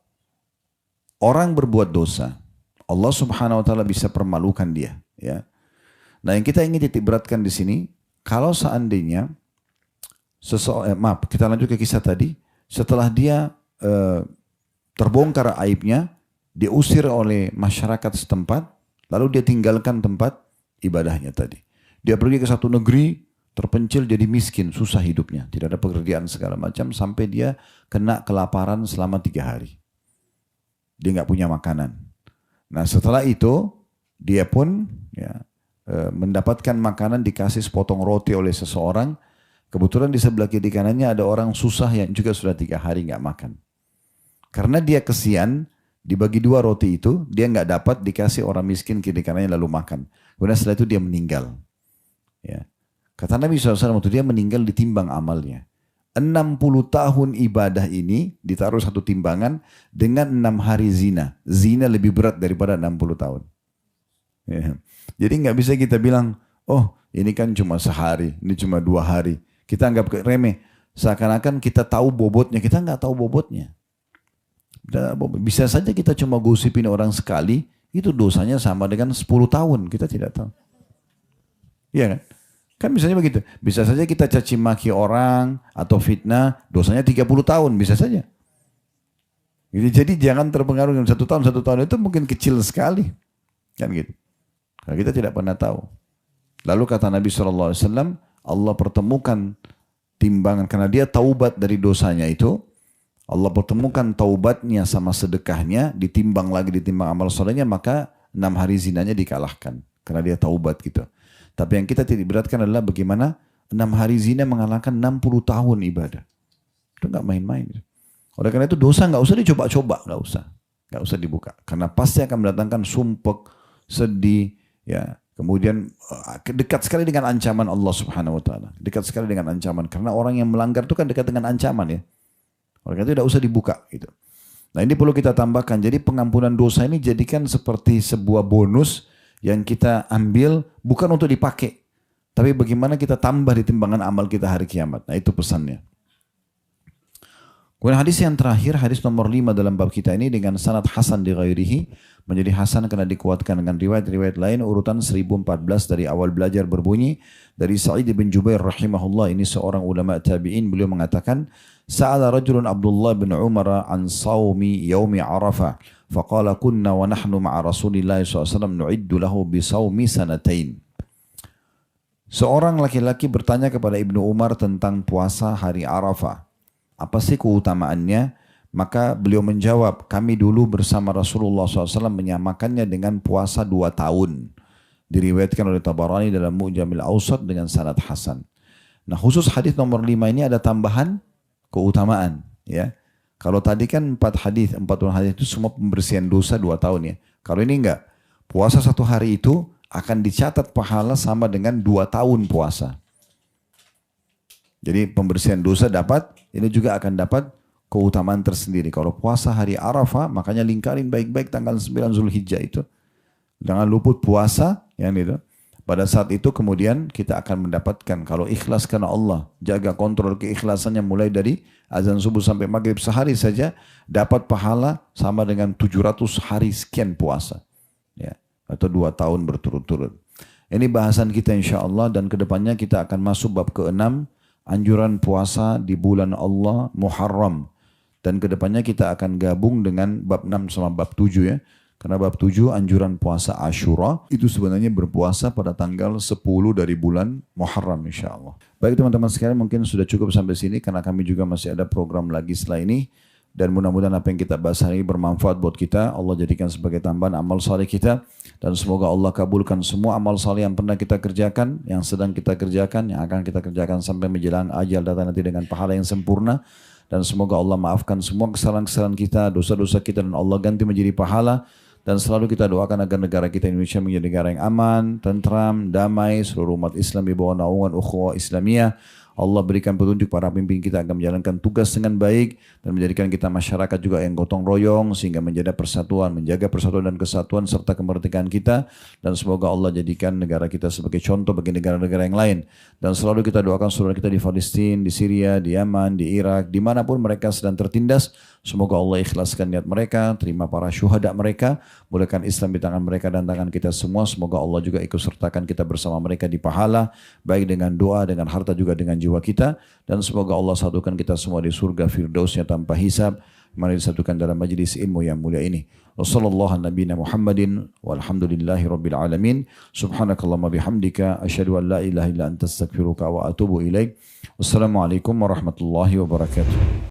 orang berbuat dosa, Allah Subhanahu wa taala bisa permalukan dia, ya. Nah, yang kita ingin titik beratkan di sini, kalau seandainya kita lanjut ke kisah tadi, setelah dia terbongkar aibnya, diusir oleh masyarakat setempat, lalu dia tinggalkan tempat ibadahnya tadi. Dia pergi ke satu negeri, terpencil, jadi miskin, susah hidupnya, tidak ada pekerjaan segala macam, sampai dia kena kelaparan selama 3 hari. Dia nggak punya makanan. Nah setelah itu dia pun ya, mendapatkan makanan, dikasih sepotong roti oleh seseorang. Kebetulan di sebelah kiri kanannya ada orang susah yang juga sudah 3 hari nggak makan. Karena dia kesian, dibagi 2 roti itu, dia nggak dapat, dikasih orang miskin kiri kanannya lalu makan. Kemudian setelah itu dia meninggal. Ya. Kata Nabi SAW, waktu dia meninggal ditimbang amalnya. 60 tahun ibadah ini ditaruh satu timbangan dengan 6 hari zina. Zina lebih berat daripada 60 tahun. Ya. Jadi nggak bisa kita bilang, oh ini kan cuma sehari, ini cuma 2 hari. Kita anggap remeh. Seakan-akan kita tahu bobotnya, kita nggak tahu bobotnya. Bisa saja kita cuma gosipin orang sekali, itu dosanya sama dengan 10 tahun, kita tidak tahu. Iya kan? Kan misalnya begitu. Bisa saja kita caci maki orang atau fitnah, dosanya 30 tahun, bisa saja. Jadi jangan terpengaruh dengan 1 tahun, 1 tahun itu mungkin kecil sekali. Kan gitu. Nah, kita tidak pernah tahu. Lalu kata Nabi SAW, Allah pertemukan timbangan, karena dia taubat dari dosanya itu, Allah pertemukan taubatnya sama sedekahnya, ditimbang amal solehnya, maka 6 hari zinanya dikalahkan. Karena dia taubat gitu. Tapi yang kita tidak beratkan adalah bagaimana 6 hari zina mengalahkan 60 tahun ibadah. Itu nggak main-main. Oleh karena itu dosa nggak usah dicoba-coba, nggak usah dibuka. Karena pasti akan mendatangkan sumpek, sedih, ya. Kemudian dekat sekali dengan ancaman Allah Subhanahu Wa Taala. Dekat sekali dengan ancaman. Karena orang yang melanggar itu kan dekat dengan ancaman ya. Oleh karena itu tidak usah dibuka gitu. Nah ini perlu kita tambahkan. Jadi pengampunan dosa ini jadikan seperti sebuah bonus yang kita ambil bukan untuk dipakai, tapi bagaimana kita tambah di timbangan amal kita hari kiamat. Nah itu pesannya. Kemudian hadis yang terakhir, hadis nomor 5 dalam bab kita ini dengan sanad hasan di ghairihi, menjadi hasan karena dikuatkan dengan riwayat-riwayat lain. Urutan 1014 dari awal belajar berbunyi dari Sa'id bin Jubair rahimahullah, ini seorang ulama tabi'in, beliau mengatakan, sa'ala rajulun Abdullah bin Umar an sawmi yaumi Arafah. فقال كنا ونحن مع رسول الله SAW نعد له بصوم سنتين. Seorang laki-laki bertanya kepada Ibnu Umar tentang puasa hari Arafah. Apa sih keutamaannya? Maka beliau menjawab, kami dulu bersama Rasulullah SAW menyamakannya dengan puasa 2 tahun. Diriwayatkan oleh Tabarani dalam Mu'jamil Awsat dengan sanad hasan. Nah khusus hadis nomor 5 ini ada tambahan keutamaan, ya. Kalau tadi kan 4 hadis itu semua pembersihan dosa 2 tahun ya. Kalau ini enggak, puasa 1 hari itu akan dicatat pahala sama dengan 2 tahun puasa. Jadi pembersihan dosa dapat, ini juga akan dapat keutamaan tersendiri. Kalau puasa hari Arafah, makanya lingkarin baik-baik tanggal 9 Zulhijjah itu. Jangan luput puasa, yang itu. Pada saat itu kemudian kita akan mendapatkan, kalau ikhlas karena Allah, jaga kontrol keikhlasannya mulai dari azan subuh sampai maghrib sehari saja, dapat pahala sama dengan 700 hari sekian puasa. Ya, atau 2 tahun berturut-turut. Ini bahasan kita insya Allah, dan kedepannya kita akan masuk bab ke-6, anjuran puasa di bulan Allah Muharram. Dan kedepannya kita akan gabung dengan bab 6 sama bab 7 ya. Karena bab 7 anjuran puasa Ashura itu sebenarnya berpuasa pada tanggal 10 dari bulan Muharram insya Allah. Baik teman-teman sekalian, mungkin sudah cukup sampai sini karena kami juga masih ada program lagi setelah ini. Dan mudah-mudahan apa yang kita bahas hari ini bermanfaat buat kita. Allah jadikan sebagai tambahan amal saleh kita. Dan semoga Allah kabulkan semua amal saleh yang pernah kita kerjakan, yang sedang kita kerjakan, yang akan kita kerjakan sampai menjelang ajal datang nanti dengan pahala yang sempurna. Dan semoga Allah maafkan semua kesalahan-kesalahan kita, dosa-dosa kita, dan Allah ganti menjadi pahala. Dan selalu kita doakan agar negara kita Indonesia menjadi negara yang aman, tentram, damai, seluruh umat Islam di bawah naungan ukhuwah Islamiyah. Allah berikan petunjuk para pemimpin kita agar menjalankan tugas dengan baik dan menjadikan kita masyarakat juga yang gotong royong sehingga menjaga persatuan dan kesatuan serta kemerdekaan kita. Dan semoga Allah jadikan negara kita sebagai contoh bagi negara-negara yang lain. Dan selalu kita doakan saudara kita di Palestina, di Syria, di Yaman, di Irak, dimanapun mereka sedang tertindas. Semoga Allah ikhlaskan niat mereka, terima para syuhada mereka, mulakan Islam di tangan mereka dan tangan kita semua. Semoga Allah juga ikut sertakan kita bersama mereka di pahala, baik dengan doa, dengan harta, juga dengan jiwa kita. Dan semoga Allah satukan kita semua di surga firdausnya tanpa hisab. Mari disatukan dalam majlis ilmu yang mulia ini. Wassallallahu nabiyana Muhammadin walhamdulillahi rabbil alamin. Subhanakallahumma bihamdika asyhadu an la ilaha illa anta astaghfiruka wa atubu ilaik. Wassalamualaikum warahmatullahi wabarakatuh.